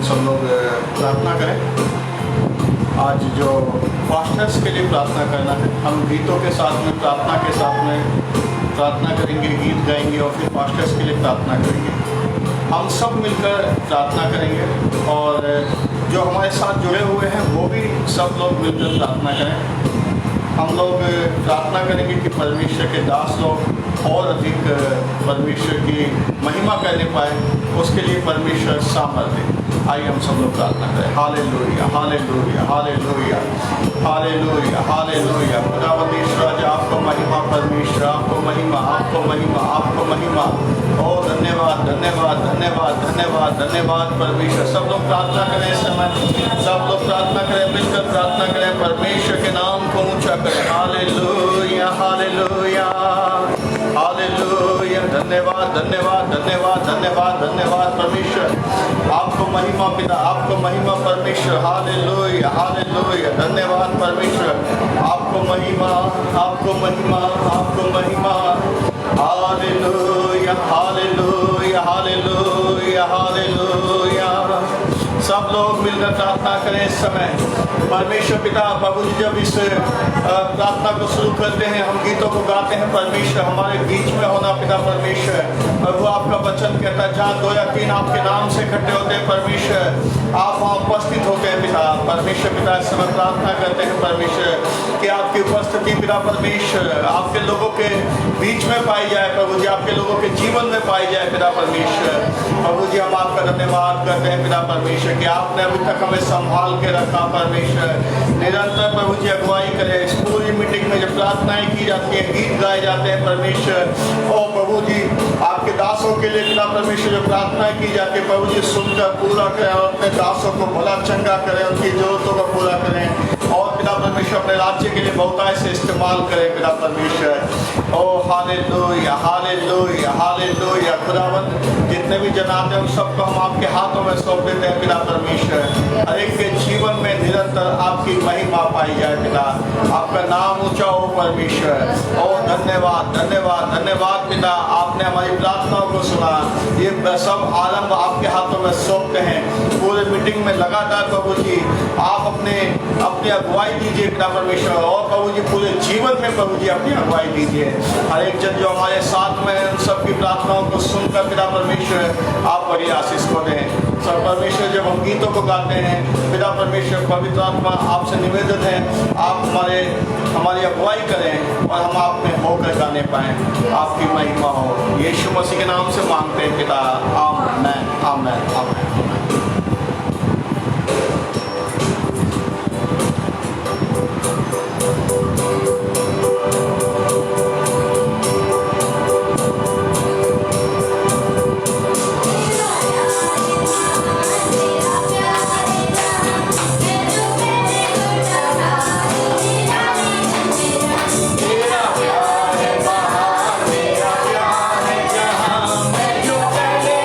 हम सब लोग प्रार्थना करें। आज जो फास्टर्स के लिए प्रार्थना करना है, हम गीतों के साथ में प्रार्थना करेंगे, गीत गाएंगे और फिर फास्टर्स के लिए प्रार्थना करेंगे। हम सब मिलकर प्रार्थना करेंगे और जो हमारे साथ जुड़े हुए हैं वो भी सब लोग मिलकर प्रार्थना करें। हम लोग प्रार्थना करेंगे कि परमेश्वर के दास लोग और अधिक परमेश्वर की महिमा करने पाए, उसके लिए परमेश्वर सामर्थ्य दे। आइए हम सब लोग प्रार्थना करें। Hallelujah, hallelujah, hallelujah, hallelujah, hallelujah. खुदावंद राजा, आपको महिमा परमेश्वर, आपको महिमा, आपको महिमा, आपको महिमा। ओ धन्यवाद, धन्यवाद, धन्यवाद, धन्यवाद, धन्यवाद परमेश्वर। सब लोग प्रार्थना करें इस समय, सब लोग प्रार्थना करें, मिलकर प्रार्थना करें, परमेश्वर के नाम को ऊंचा करें। Hallelujah, hallelujah, hallelujah. धन्यवाद, धन्यवाद, धन्यवाद, धन्यवाद, धन्यवाद परमेश्वर। आपको महिमा पिता, आपको महिमा परमेश्वर। Hallelujah, hallelujah. धन्यवाद परमेश्वर। आपको महिमा, आपको महिमा, आपको महिमा। Hallelujah, hallelujah, hallelujah, hallelujah. सब लोग मिलकर प्रार्थना करें इस समय। परमेश्वर पिता, प्रभु जी जब इस प्रार्थना को शुरू करते हैं, हम गीतों को गाते हैं, परमेश्वर हमारे बीच में होना पिता परमेश्वर। प्रभु आपका वचन कहता है, जहाँ 2 या 3 आपके नाम से इकट्ठे होते हैं परमेश्वर, आप वहाँ उपस्थित होते हैं पिता। परमेश्वर पिता, इस समय प्रार्थना करते हैं परमेश्वर कि आपकी उपस्थिति पिता परमेश्वर आपके लोगों के बीच में पाई जाए। प्रभु जी आपके लोगों के जीवन में पाई जाए पिता परमेश्वर। प्रभु जी हम आपका धन्यवाद करते हैं पिता परमेश्वर कि आपने अभी तक हमें संभाल के रखा परमेश्वर। निरंतर प्रभु जी अगुवाई करें। इस पूरी मीटिंग में जब प्रार्थनाएं की जाती हैं, गीत गाए जाते हैं परमेश्वर, ओ प्रभु जी आपके दासों के लिए पिता परमेश्वर जो प्रार्थनाएं की जाती है, प्रभु जी सुनकर पूरा करें और अपने दासों को भला चंगा करें, उनकी जरूरतों को पूरा करें और पिता परमेश्वर अपने राज्य के लिए बहुतायत से इस्तेमाल करें पिता परमेश्वर। ओ हालेलुया, हालेलुया, हालेलुया। खुदावंद जितने भी जन आते हैं उन सबको हम आपके हाथों में सौंप देते हैं पिता परमेश्वर। हर एक के जीवन में निरंतर आपकी महिमा पाई जाए पिता, आपका नाम ऊंचा हो परमेश्वर। ओ धन्यवाद, धन्यवाद, धन्यवाद पिता, आपने हमारी प्रार्थनाओं को सुना। ये सब आरंभ आपके हाथों में सौंपते हैं। पूरे मीटिंग में लगातार प्रभु जी आप अपनी अगुवाई दीजिए पिता परमेश्वर और प्रभु जी पूरे जीवन में प्रभु जी अपनी अगुवाई दीजिए। हर एक जन जो हमारे साथ में उन सबकी प्रार्थनाओं को सुनकर पिता परमेश्वर आप बड़ी आशीष को दें। सब परमेश्वर जब हम गीतों को गाते हैं पिता परमेश्वर, पवित्र आत्मा आपसे निवेदन है आप हमारी अगुवाई करें और हम आप में होकर गाने पाएं, आपकी महिमा हो। यीशु मसीह के नाम से मांगते हैं पिता, आमीन, आमीन, आमीन। मेरा प्यार है जहाँ मैं जो पहले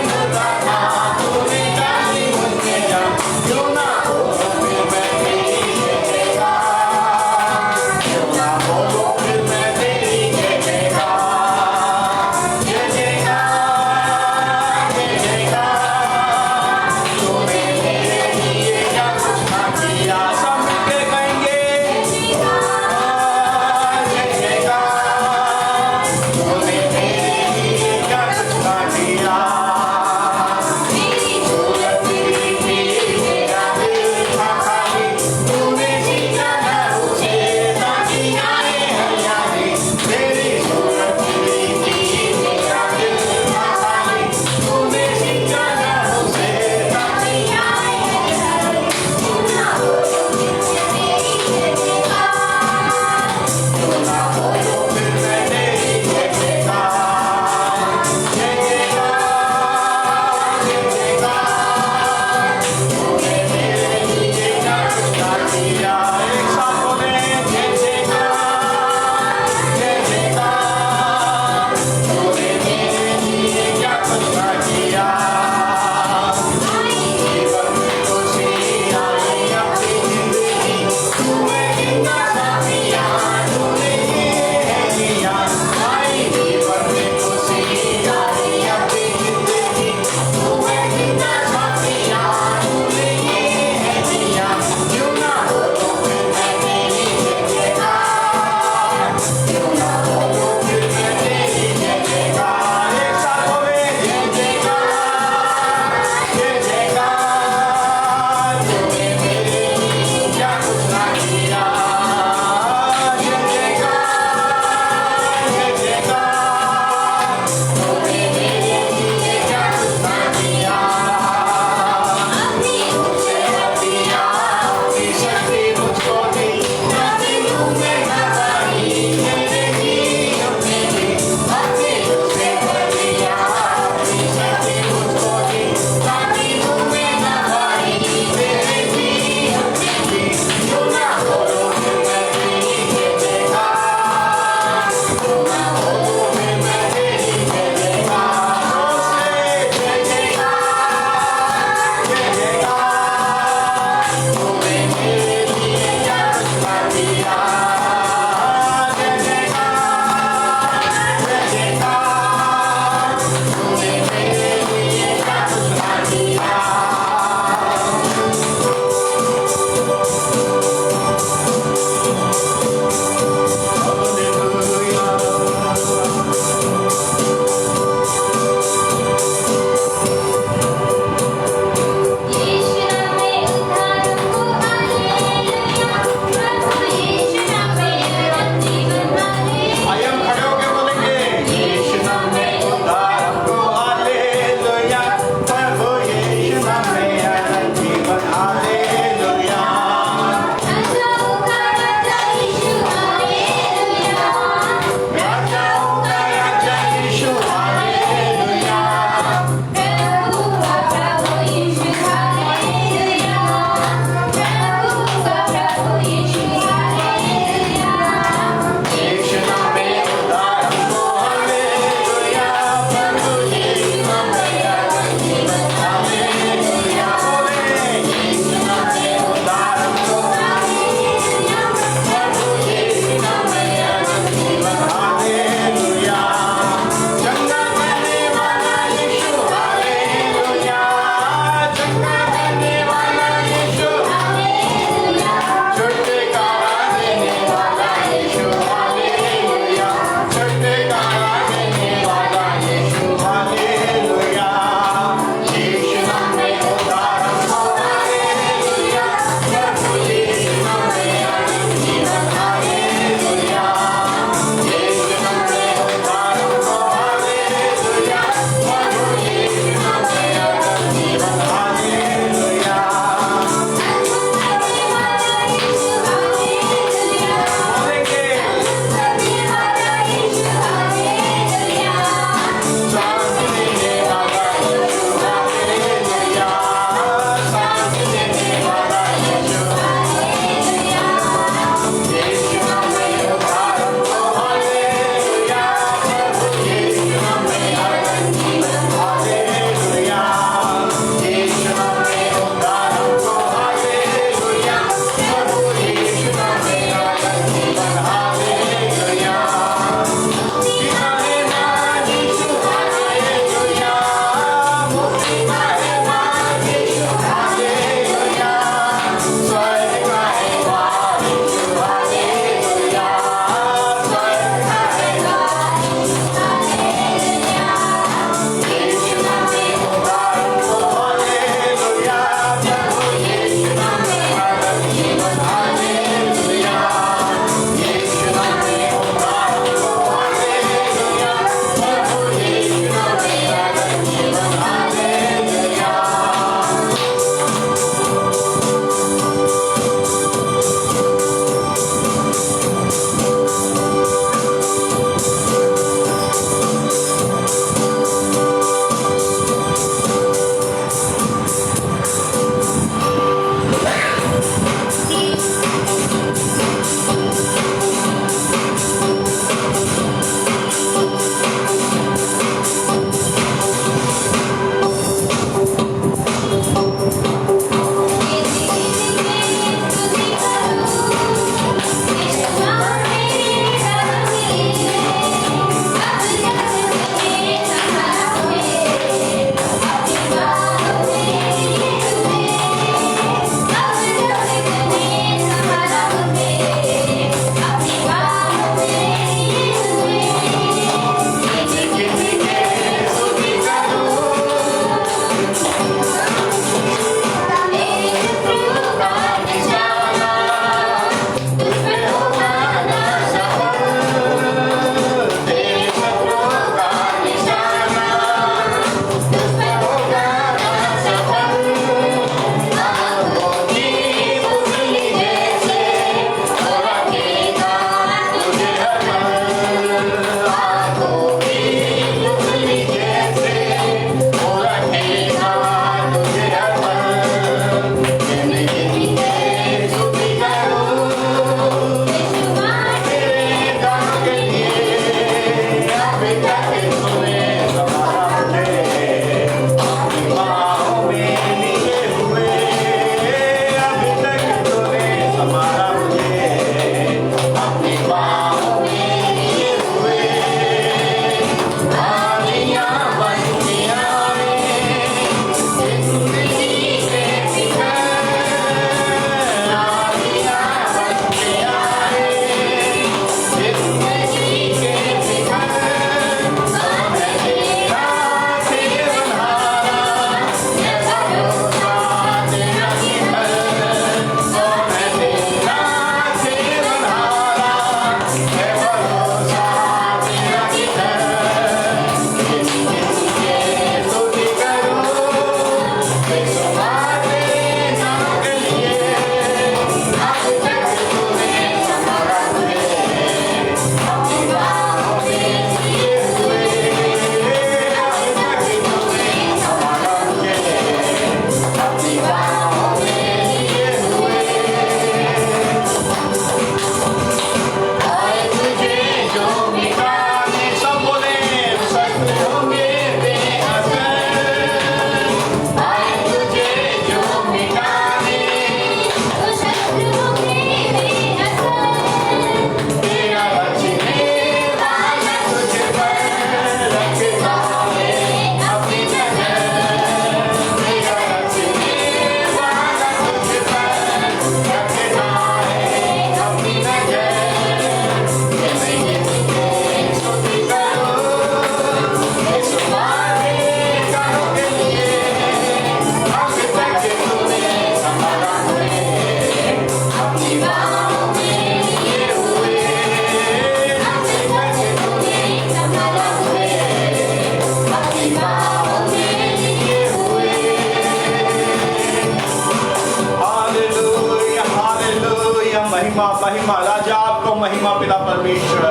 महिमा महिमा राजा आपको महिमा पिता परमेश्वर।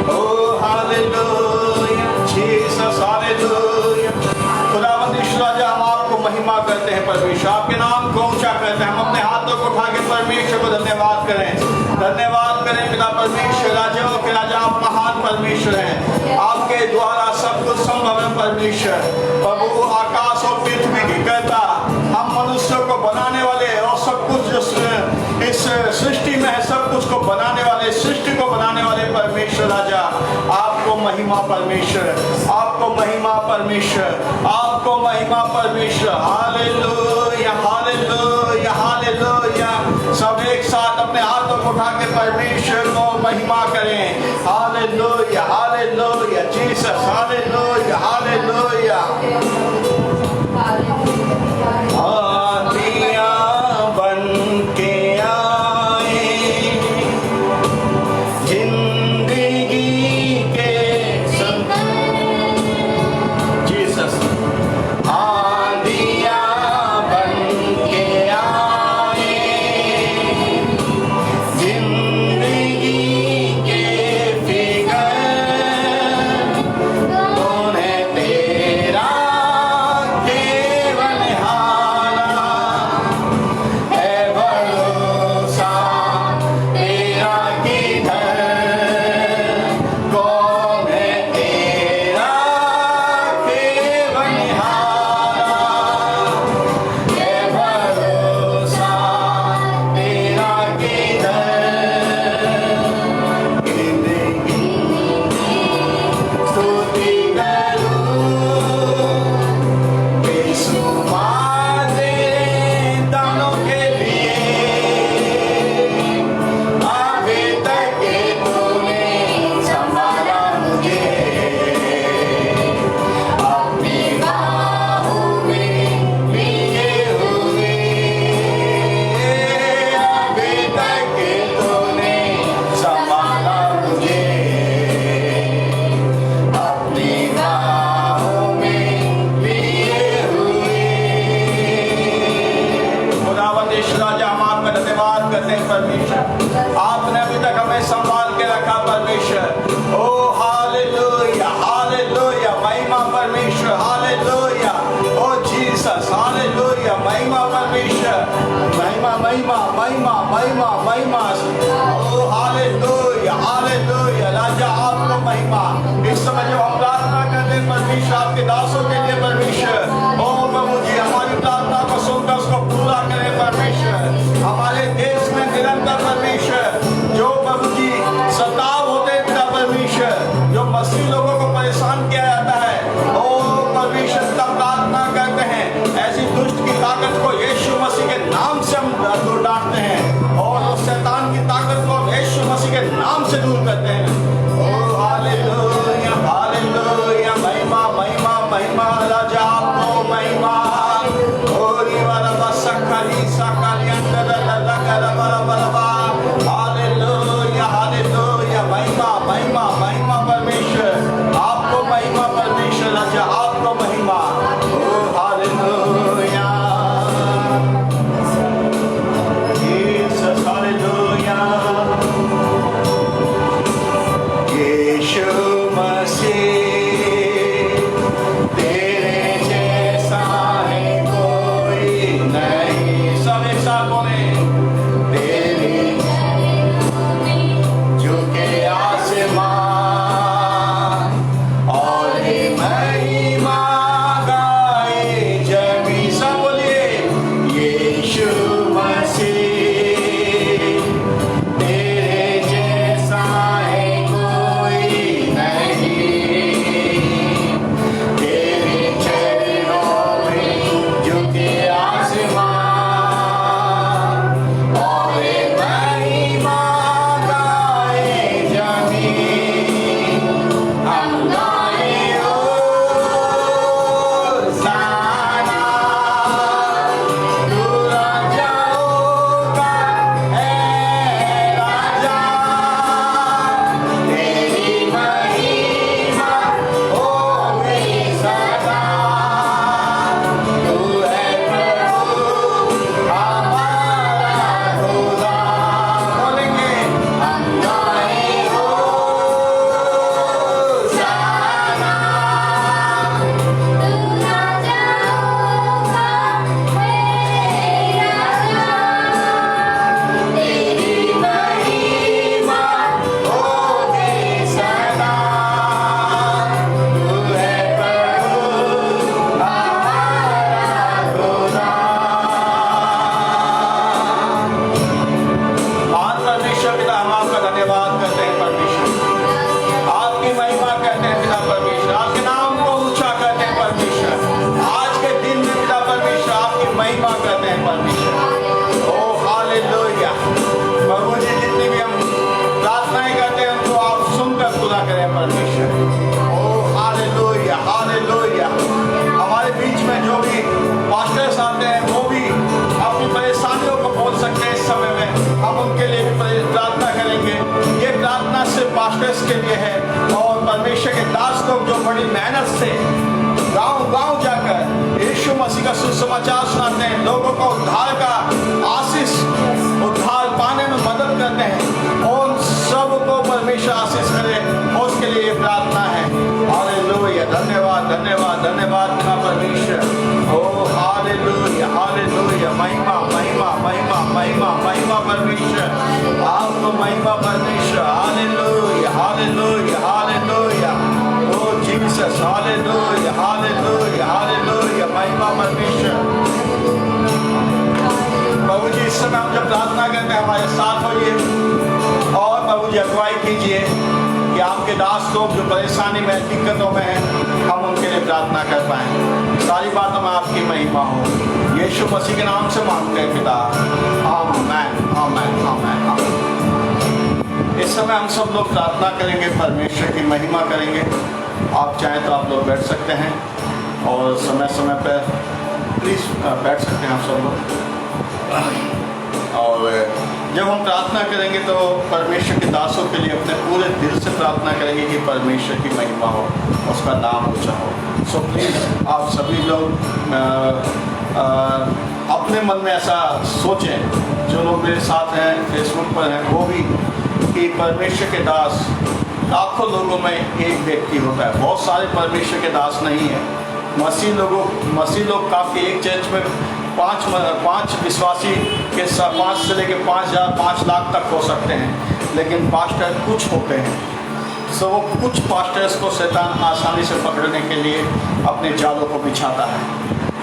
ओ हालेलुया जीसस हालेलुया। खुदावंद ईश्वर राजा हम आपको महिमा करते हैं परमेश्वर, आपके नाम को ऊंचा करते हैं। हम अपने हाथों को उठा के परमेश्वर को धन्यवाद करें, धन्यवाद करें पिता परमेश्वर। राजाओं के राजा आप महान परमेश्वर हैं, आपके द्वारा सब कुछ संभव है परमेश्वर। प्रभु आकाश और पृथ्वी की कहता हम मनुष्यों को बनाने वाले और सब कुछ जो इस सृष्टि में है सब कुछ को बनाने वाले, सृष्टि को बनाने वाले परमेश्वर राजा आपको महिमा परमेश्वर, आपको महिमा परमेश्वर, आपको महिमा परमेश्वर। Hallelujah hallelujah hallelujah. सब एक साथ अपने हाथों को उठा के परमेश्वर को महिमा करें। Hallelujah hallelujah Jesus hallelujah hallelujah. आपने अभी तक हमें संभाल के रखा परमेश्वर। ओ हालेलुया हालेलुया महिमा परमेश्वर हालेलुया। ओ जीसस हालेलुया महिमा परमेश्वर, महिमा महिमा महिमा महिमा महिमा। ओ हालेलुया हालेलुया राजा आपको महिमा। इस समय जब हम प्रार्थना करते हैं परमेश्वर आपके दासों के लिए परमेश्वर, ओ प्रभु जी हमारी प्रार्थना को सुनकर उसको पूरा करें परमेश्वर। हमारे देश में निरंतर परमेश्वर जो प्रभु जी सताव होते हैं पिता परमेश्वर, जो मसीह लोगों को परेशान किया जाता है, ओ परमेश्वर पिता प्रार्थना करते हैं ऐसी दुष्ट की ताकत को यीशु मसीह के नाम से हम दूर डांटते हैं और उस शैतान की ताकत को यीशु मसीह के नाम से दूर करते हैं। ओ हालेलुया हालेलुया महिमा महिमा महिमा राजा आपको की महिमा करते हैं परमेश्वर। ओ हालेलुया। प्रभु जी जितनी भी हम प्रार्थनाएं करते हैं उनको आप सुनकर पूरा करें परमेश्वर। ओ हालेलुया हालेलुया। हमारे बीच में जो भी पास्टर्स आते हैं वो भी अपनी परेशानियों को बोल सकते हैं। इस समय में हम उनके लिए भी प्रार्थना करेंगे। ये प्रार्थना सिर्फ पास्टर्स के लिए है और परमेश्वर के दास लोग जो बड़ी मेहनत से गांव-गांव जाकर यीशु मसीह का सुसमाचार सुनाते हैं, लोगों को उद्धार का आशीष उद्धार पाने में मदद करते हैं और सबको परमेश्वर आशीष करे, उसके लिए प्रार्थना है। हालेलुया। धन्यवाद धन्यवाद धन्यवाद ना परमेश्वर। ओ हालेलुया हालेलुया। महिमा महिमा महिमा महिमा महिमा परमेश्वर, आपको महिमा परमेश्वर। Hallelujah hallelujah hallelujah. ओ जीसस हालेलुया हालेलुया हालेलुया। महिमा परमेश्वर। प्रभु जी इस समय हम जब प्रार्थना करते हैं हमारे साथ होइए और प्रभु जी अगुवाई कीजिए कि आपके दास लोग जो परेशानी में दिक्कतों में हैं हम उनके लिए प्रार्थना कर पाएं। सारी बातों में आपकी महिमा हो, यीशु मसीह के नाम से मांगते हैं पिता। आमीन आमीन आमीन आमीन। इस समय हम सब लोग प्रार्थना करेंगे, परमेश्वर की महिमा करेंगे। आप चाहें तो आप लोग बैठ सकते हैं और समय समय पर प्लीज़ बैठ सकते हैं आप सब लोग। और जब हम प्रार्थना करेंगे तो परमेश्वर के दासों के लिए अपने पूरे दिल से प्रार्थना करेंगे कि परमेश्वर की महिमा हो, उसका नाम ऊंचा हो। सो प्लीज़ आप सभी लोग अपने मन में ऐसा सोचें, जो लोग मेरे साथ हैं फेसबुक पर हैं वो भी, कि परमेश्वर के दास लाखों लोगों में एक व्यक्ति होता है। बहुत सारे परमेश्वर के दास नहीं है। मसीह लोग काफ़ी एक चर्च में पाँच विश्वासी के 5 से लेकर 5,000 5 लाख तक हो सकते हैं, लेकिन पास्टर कुछ होते हैं। सो वो कुछ पास्टर्स को शैतान आसानी से पकड़ने के लिए अपने जालों को बिछाता है।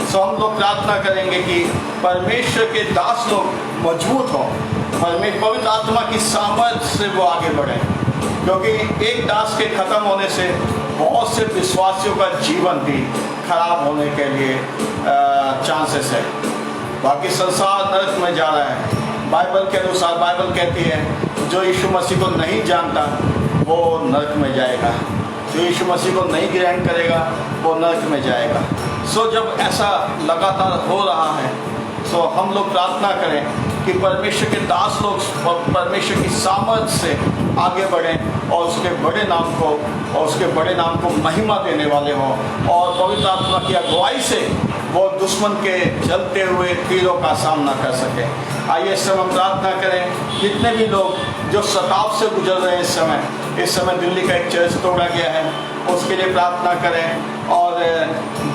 सो हम लोग प्रार्थना करेंगे कि परमेश्वर के दास लोग मजबूत हों, पवित्र आत्मा की सामर्थ्य से वो आगे बढ़ें, क्योंकि एक दास के ख़त्म होने से बहुत से विश्वासियों का जीवन भी खराब होने के लिए चांसेस है। बाकी संसार नरक में जा रहा है। बाइबल के अनुसार बाइबल कहती है जो यीशु मसीह को नहीं जानता वो नरक में जाएगा, जो यीशु मसीह को नहीं ग्रहण करेगा वो नरक में जाएगा। सो जब ऐसा लगातार हो रहा है सो हम लोग प्रार्थना करें कि परमेश्वर के दास लोग परमेश्वर की सामर्थ्य से आगे बढ़ें और उसके बड़े नाम को महिमा देने वाले हों और पवित्र आत्मा की अगुवाई से वो दुश्मन के चलते हुए तीरों का सामना कर सकें। आइए इस समय हम प्रार्थना करें। जितने भी लोग जो सताव से गुजर रहे हैं इस समय दिल्ली का एक चर्च तोड़ा गया है उसके लिए प्रार्थना करें। और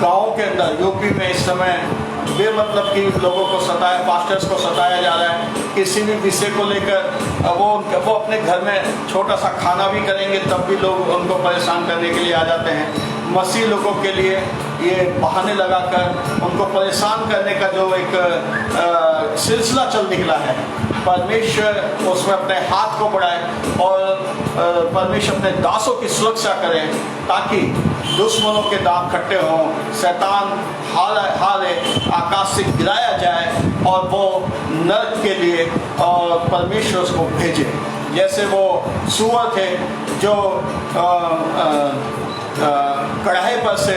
गाँव के अंदर यूपी में इस समय बेमतलब कि लोगों को पास्टर्स को सताया जा रहा है। किसी भी विषय को लेकर वो अपने घर में छोटा सा खाना भी करेंगे तब भी लोग उनको परेशान करने के लिए आ जाते हैं। मसीह लोगों के लिए ये बहाने लगाकर उनको परेशान करने का जो एक सिलसिला चल निकला है, परमेश्वर उसमें अपने हाथ को बढ़ाए और परमेश्वर अपने दासों की सुरक्षा करें ताकि दुश्मनों के दांत खट्टे हों, शैतान हारे आकाश से गिराया जाए और वो नरक के लिए और परमेश्वर उसको भेजे। जैसे वो सूअर थे जो कढ़ाई पर से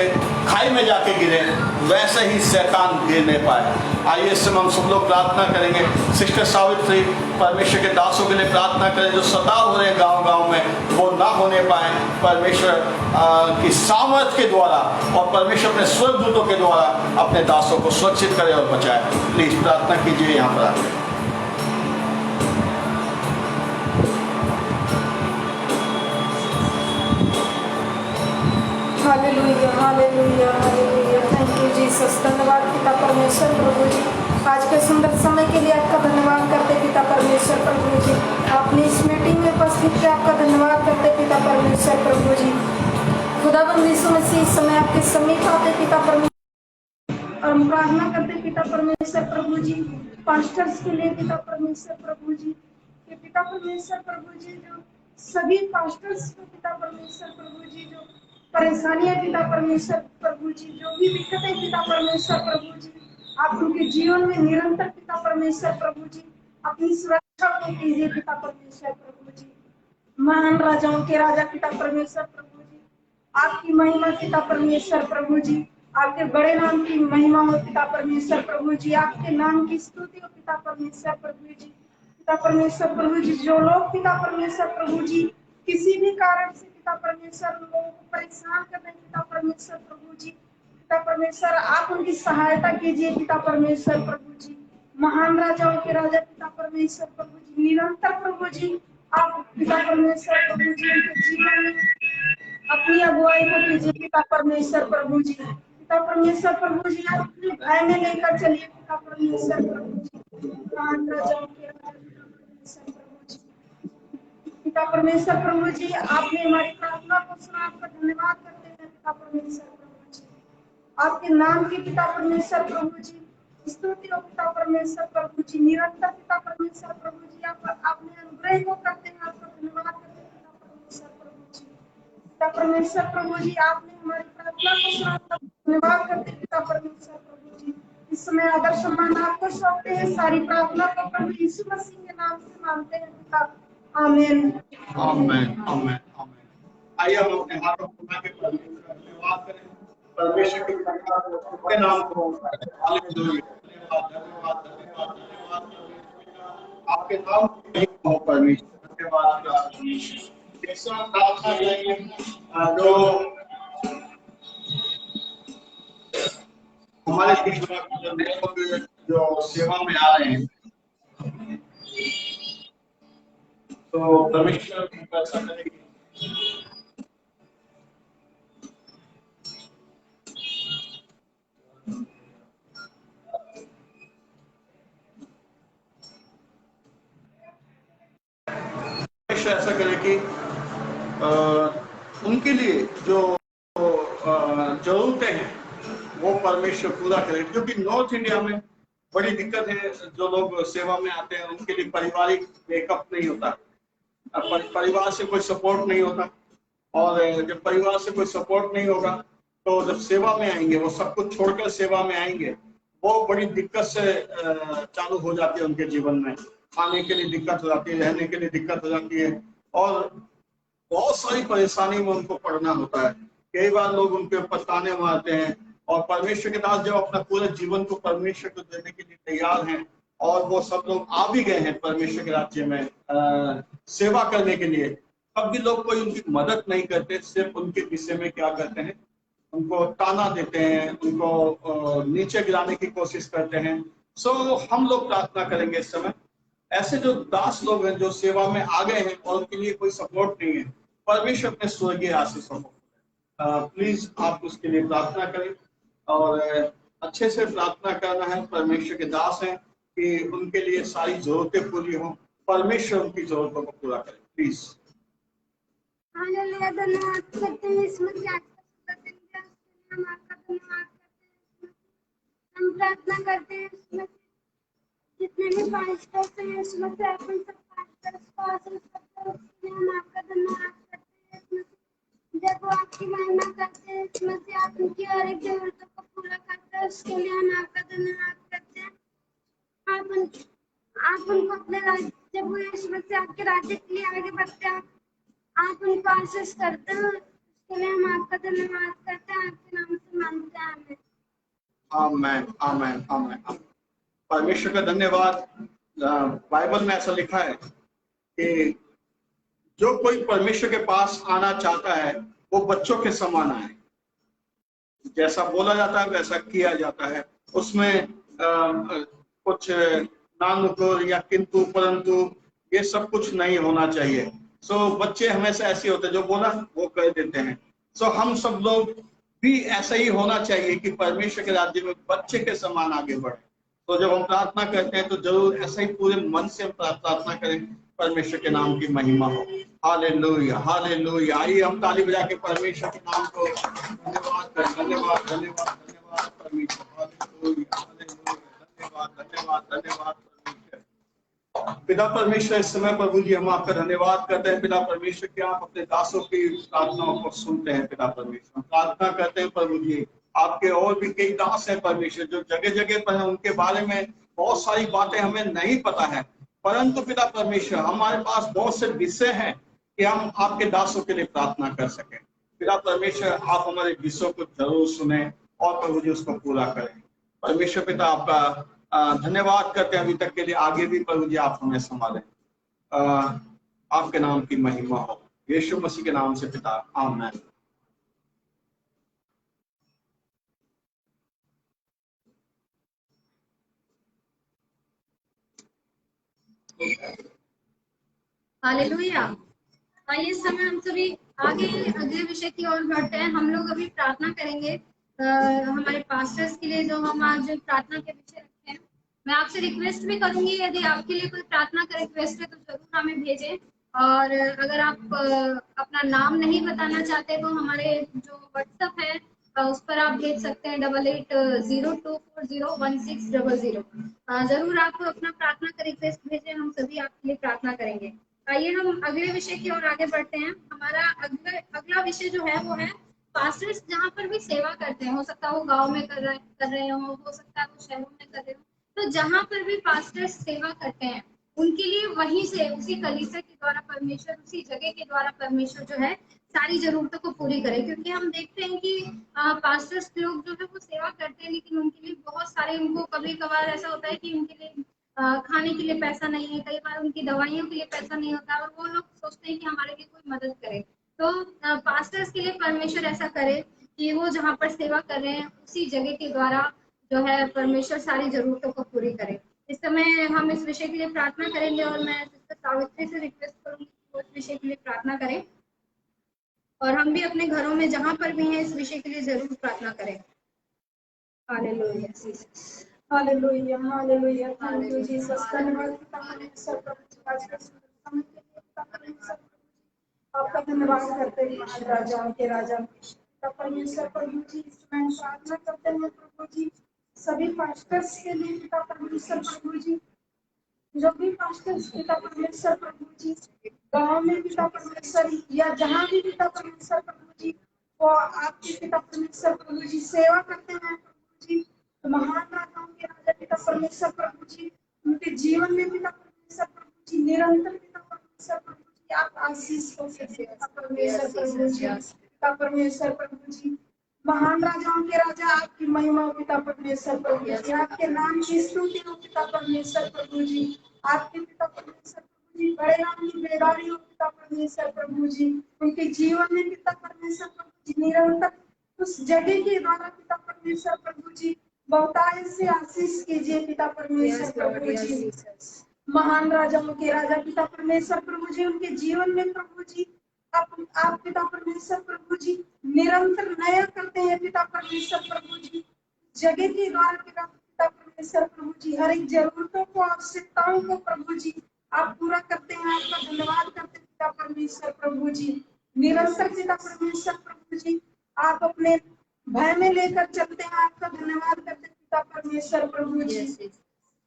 खाई में जाके गिरे, वैसे ही शैतान गिर नहीं पाए। आइए इस समय हम सब लोग प्रार्थना करेंगे। सिस्टर सावित्री परमेश्वर के दासों के लिए प्रार्थना करें जो सताव हो रहे हैं गांव-गांव में वो ना होने पाए परमेश्वर की सामर्थ के द्वारा और परमेश्वर अपने स्वर्गदूतों के द्वारा अपने दासों को सुरक्षित करे और बचाए। प्लीज प्रार्थना कीजिए यहाँ पर आकर। Hallelujah hallelujah hallelujah. Thank you Jesus. धन्यवाद पिता परमेश्वर प्रभु जी, आज के सुंदर समय के लिए आपका धन्यवाद करते पिता परमेश्वर प्रभु जी। आपने इस मीटिंग में उपस्थित थे, आपका धन्यवाद करते पिता परमेश्वर प्रभु जी। खुदाबंद यीशु मसीह इस समय आपके समीप आते पिता परमेश्वर और हम प्रार्थना करते पिता परमेश्वर प्रभु जी पास्टर्स के लिए पिता परमेश्वर प्रभु जी कि पिता परमेश्वर प्रभु जी जो सभी पास्टर्स को पिता परमेश्वर प्रभु जी जो परेशानियां पिता परमेश्वर प्रभु जी जो भी दिक्कतें पिता परमेश्वर प्रभु जी आप उनके जीवन में निरंतर पिता परमेश्वर प्रभु जी अपनी सुरक्षा को कीजिए पिता परमेश्वर प्रभु जी। महान राजाओं के राजा पिता परमेश्वर प्रभु जी, आपकी महिमा पिता परमेश्वर प्रभु जी, आपके बड़े नाम की महिमा हो पिता परमेश्वर प्रभु जी, आपके नाम की स्तुति हो पिता परमेश्वर प्रभु जी। पिता परमेश्वर प्रभु जी, जो लोग पिता परमेश्वर प्रभु जी किसी भी कारण से पिता परमेश्वर लोगों को परेशान कर रहे हैं पिता परमेश्वर प्रभु जी, पिता परमेश्वर आप उनकी सहायता कीजिए पिता परमेश्वर प्रभु जी। महान राजाओं के राजा पिता परमेश्वर प्रभु जी, निरंतर प्रभु जी आप पिता परमेश्वर प्रभु जी उनके जीवन में अपनी अगुवाई को कीजिए पिता परमेश्वर प्रभु जी। पिता परमेश्वर प्रभु जी आप अपने भय में लेकर चलिए पिता परमेश्वर प्रभु जी। महान राजाओं के राजा पिता परमेश्वर प्रभु जी, पिता परमेश्वर प्रभु जी आपने हमारी प्रार्थना को सुना, आपका धन्यवाद करते हैं पिता परमेश्वर प्रभु जी। आपके नाम की पिता परमेश्वर प्रभु जी स्तुति हो पिता परमेश्वर प्रभु जी, निरंतर पिता परमेश्वर प्रभु जी आप अपने अनुग्रह को करते हैं, आपका धन्यवाद करते हैं पिता परमेश्वर प्रभु जी। पिता परमेश्वर प्रभु जी आपने हमारी प्रार्थना को सुना, आपका धन्यवाद करते हैं पिता परमेश्वर प्रभु जी। इस समय आदर सम्मान आपको सौंपते हैं, सारी प्रार्थना को प्रभु यीशु मसीह के नाम से मांगते हैं पिता, आमीन आमेन आमेन आमेन। आइए हम अपने हाथों को उठा के परमेश्वर का धन्यवाद करें, परमेश्वर के नाम को हालेलुया। धन्यवाद धन्यवाद धन्यवाद धन्यवाद आपके नाम की हो परमेश्वर, धन्यवाद। एक साथ प्रार्थना करेंगे जो हमारे बीच में जो सेवा में आ रहे हैं, तो परमेश्वर की ऐसा करेंगे ऐसा करें कि उनके लिए जो जरूरतें हैं वो परमेश्वर पूरा करे, क्योंकि नॉर्थ इंडिया में बड़ी दिक्कत है। जो लोग सेवा में आते हैं उनके लिए पारिवारिक बैकअप नहीं होता, परिवार से कोई सपोर्ट नहीं होता, और जब परिवार से कोई सपोर्ट नहीं होगा तो जब सेवा में आएंगे वो सब कुछ छोड़कर सेवा में आएंगे, वो बड़ी दिक्कत से चालू हो जाती है उनके जीवन में। खाने के लिए दिक्कत हो जाती है, रहने के लिए दिक्कत हो जाती है, और बहुत सारी परेशानी में उनको पड़ना होता है। कई बार लोग उनके ऊपर ताने मारते हैं, और परमेश्वर के दास जब अपना पूरे जीवन को परमेश्वर को देने के लिए तैयार हैं, और वो सब लोग आ भी गए हैं परमेश्वर के राज्य में सेवा करने के लिए, तब भी लोग कोई उनकी मदद नहीं करते, सिर्फ उनके विषय में क्या करते हैं, उनको ताना देते हैं, उनको नीचे गिराने की कोशिश करते हैं। सो हम लोग प्रार्थना करेंगे इस समय, ऐसे जो दास लोग हैं जो सेवा में आ गए हैं और उनके लिए कोई सपोर्ट नहीं है, परमेश्वर अपने स्वर्गीय आशीषों को प्लीज आप उसके लिए प्रार्थना करें, और अच्छे से प्रार्थना करना है। परमेश्वर के दास हैं कि उनके लिए सारी जरूरतें पूरी हों, परमेश्वर उनकी जरूरतों को पूरा करें प्लीज। धन्यवाद करते हैं इसमें हम आपका धन्यवाद करते हैं, हम प्रार्थना करते हैं इसमें जितने भी पास्टर्स हैं इसमें से अपन सब पास्टर्स को आशीष करते हैं, उसके लिए हम आपका धन्यवाद करते हैं। इसमें जब वो आपकी महिमा करते हैं इसमें से आप उनकी हर एक जरूरतों को पूरा करते हैं, उसके लिए हम आपका धन्यवाद करते हैं। आप उनको अपने राज्य, जब वो इसमें से आपके राज्य के लिए आगे बढ़ते हैं, आप उनको आशीष करते हैं, उसके लिए हम आपका धन्यवाद करते हैं, आपके नाम से मांगते हैं, आमेन आमेन आमेन आमेन। परमेश्वर का धन्यवाद। बाइबल में ऐसा लिखा है कि जो कोई परमेश्वर के पास आना चाहता है वो बच्चों के समान आए, जैसा बोला जाता है वैसा किया जाता है, उसमें कुछ नानुकुर या किंतु परंतु ये सब कुछ नहीं होना चाहिए। सो बच्चे हमेशा ऐसे होते हैं जो बोला वो कर देते हैं। सो हम सब लोग भी ऐसा ही होना चाहिए कि परमेश्वर के राज्य में बच्चे के समान आगे बढ़े। तो जब हम प्रार्थना करते हैं तो जरूर ऐसा ही पूरे मन से हम प्रार्थना करें, परमेश्वर के नाम की महिमा हो। Hallelujah hallelujah. आइए हम ताली बजा के परमेश्वर के नाम को धन्यवाद करें। धन्यवाद धन्यवाद धन्यवाद परमेश्वर। Hallelujah hallelujah. धन्यवाद धन्यवाद धन्यवाद परमेश्वर। पिता परमेश्वर, इस समय प्रभु जी हम आपका धन्यवाद करते हैं पिता परमेश्वर कि आप अपने दासों की प्रार्थनाओं को सुनते हैं। पिता परमेश्वर प्रार्थना करते हैं प्रभु जी आपके और भी कई दास हैं परमेश्वर जो जगह जगह पर हैं, उनके बारे में बहुत सारी बातें हमें नहीं पता है, परंतु पिता परमेश्वर हमारे पास बहुत से विषय हैं कि हम आपके दासों के लिए प्रार्थना कर सकें। पिता परमेश्वर आप हमारे विषयों को जरूर सुने और प्रभु जी उसको पूरा करें। परमेश्वर पिता आपका धन्यवाद करते हैं अभी तक के लिए, आगे भी प्रभु जी आप हमें संभालें। आपके नाम की महिमा हो, यीशु मसीह के नाम से पिता, आमीन। हालेलुया। आइए इस समय हम सभी आगे अगले विषय की ओर बढ़ते हैं। हम लोग अभी प्रार्थना करेंगे हमारे पास्टर्स के लिए जो हम आज प्रार्थना के विषय रखे हैं। मैं आपसे रिक्वेस्ट भी करूंगी, यदि आपके लिए कोई प्रार्थना का रिक्वेस्ट है तो जरूर हमें भेजें। और अगर आप अपना नाम नहीं बताना चाहते तो हमारे जो व्हाट्सएप है उस पर आप भेज सकते हैं 8802401600। जरूर आप अपना प्रार्थना का रिक्वेस्ट भेजें, हम सभी आपके लिए प्रार्थना करेंगे। आइए हम अगले विषय की ओर आगे बढ़ते हैं। हमारा अगला विषय जो है वो है पास्टर्स जहाँ पर भी सेवा करते हैं। हो सकता है वो गांव में कर रहे हो सकता है वो शहरों में कर रहे हो, तो जहाँ पर भी पास्टर्स सेवा करते हैं उनके लिए वहीं से उसी कलीसिया के द्वारा परमेश्वर, उसी जगह के द्वारा परमेश्वर जो है सारी जरूरतों को पूरी करे। क्योंकि हम देखते हैं कि पास्टर्स लोग जो है वो सेवा करते हैं, लेकिन उनके लिए बहुत सारे, उनको कभी कभार ऐसा होता है कि उनके लिए खाने के लिए पैसा नहीं है, कई बार उनकी दवाइयों के लिए पैसा नहीं होता और वो लोग सोचते हैं कि हमारे लिए कोई मदद करे। तो पास्टर्स के लिए परमेश्वर ऐसा करे कि वो जहाँ पर सेवा कर रहे हैं उसी जगह के द्वारा जो है परमेश्वर सारी जरूरतों को पूरी करे। इस समय हम इस विषय के लिए प्रार्थना करेंगे और मैं सिस्टर सावित्री से रिक्वेस्ट करूंगी कि वो इस विषय के लिए प्रार्थना करें और हम भी अपने घरों में जहाँ पर भी हैं इस विषय के लिए जरूर प्रार्थना करें। Hallelujah Jesus, hallelujah, hallelujah. Thank you Jesus. धन्यवाद पिता परमेश्वर प्रभु आज के सुंदर समय के लिए पिता परमेश्वर आपका धन्यवाद करते हैं महाराजाओं के राजा पिता परमेश्वर प्रभु जी। मैं प्रार्थना करते हैं प्रभु जी सभी पास्टर्स के लिए पिता परमेश्वर प्रभु जी, जो भी पास्टर्स पिता परमेश्वर प्रभु जी गाँव में पिता परमेश्वर या जहाँ भी पिता परमेश्वर प्रभु जी वो आपके पिता परमेश्वर प्रभु जी सेवा करते हैं प्रभु जी, तो महान राजाओं के राजा पिता परमेश्वर प्रभु जी उनके जीवन में पिता परमेश्वर प्रभु जी निरंतर पिता परमेश्वर प्रभु जी आप आशीष को पिता परमेश्वर प्रभु जी, पिता परमेश्वर प्रभु जी महान राजाओं के राजा आपकी महिमा पिता परमेश्वर प्रभु जी, आपके नाम की स्तुति हो पिता परमेश्वर प्रभु जी, आपके पिता परमेश्वर प्रभु जी बड़े नाम की बेदारी हो पिता परमेश्वर प्रभु जी, उनके जीवन में पिता परमेश्वर प्रभु जी निरंतर उस जगह के द्वारा पिता परमेश्वर प्रभु जी बहुतायत से आशीष कीजिए पिता परमेश्वर प्रभु जी। महान राजाओं के राजा पिता परमेश्वर प्रभु जी उनके जीवन में प्रभु जी आप पिता परमेश्वर प्रभु जी निरंतर नया करते हैं पिता परमेश्वर प्रभु जी, जगह के द्वारा पिता परमेश्वर प्रभु जी हर एक जरूरतों को आवश्यकताओं को प्रभु जी आप पूरा करते हैं। आपका धन्यवाद करते हैं पिता परमेश्वर प्रभु जी। निरंतर पिता परमेश्वर प्रभु जी आप अपने भय में लेकर चलते हैं। आपका धन्यवाद करते हैं पिता परमेश्वर प्रभु जी।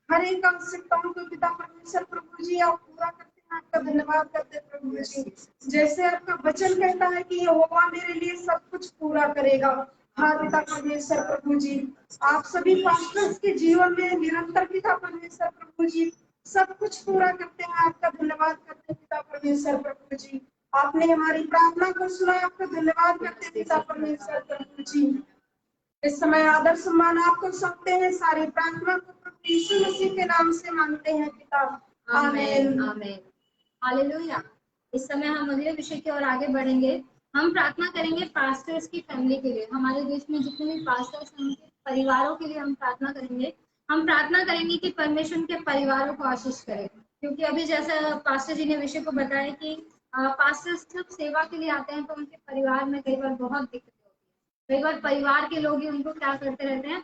हर एक आवश्यकताओं को पिता परमेश्वर प्रभु जी आप पूरा करते हैं। आपका धन्यवाद करते हैं प्रभु जी। जैसे आपका वचन कहता है कि यहोवा मेरे लिए सब कुछ पूरा करेगा। हाँ पिता परमेश्वर प्रभु जी आप सभी पास्टर्स के जीवन में निरंतर पिता परमेश्वर प्रभु जी सब कुछ पूरा करते हैं। आपका धन्यवाद करते हैं पिता परमेश्वर प्रभु जी। आपने हमारी प्रार्थना को सुना, आपका धन्यवाद करते हैं पिता परमेश्वर प्रभु जी। इस समय आदर सम्मान आपको सौंपते हैं, सारी प्रार्थना को प्रभु यीशु मसीह के नाम से मांगते हैं पिता, आमीन आमीन। हालेलुया। इस समय हम अगले विषय की ओर आगे बढ़ेंगे। हम प्रार्थना करेंगे पास्टर्स की फैमिली के लिए। हमारे देश में जितने भी पास्टर्स हैं उनके परिवारों के लिए हम प्रार्थना करेंगे। हम प्रार्थना करेंगे कि परमेश्वर के परिवारों को आशीष करे, क्योंकि अभी जैसा पास्टर जी ने विषय को बताया कि पास्टर्स जब सेवा के लिए आते हैं तो उनके परिवार में कई बार बहुत दिक्कत होती है। कई बार परिवार के लोग ही उनको क्या करते रहते हैं,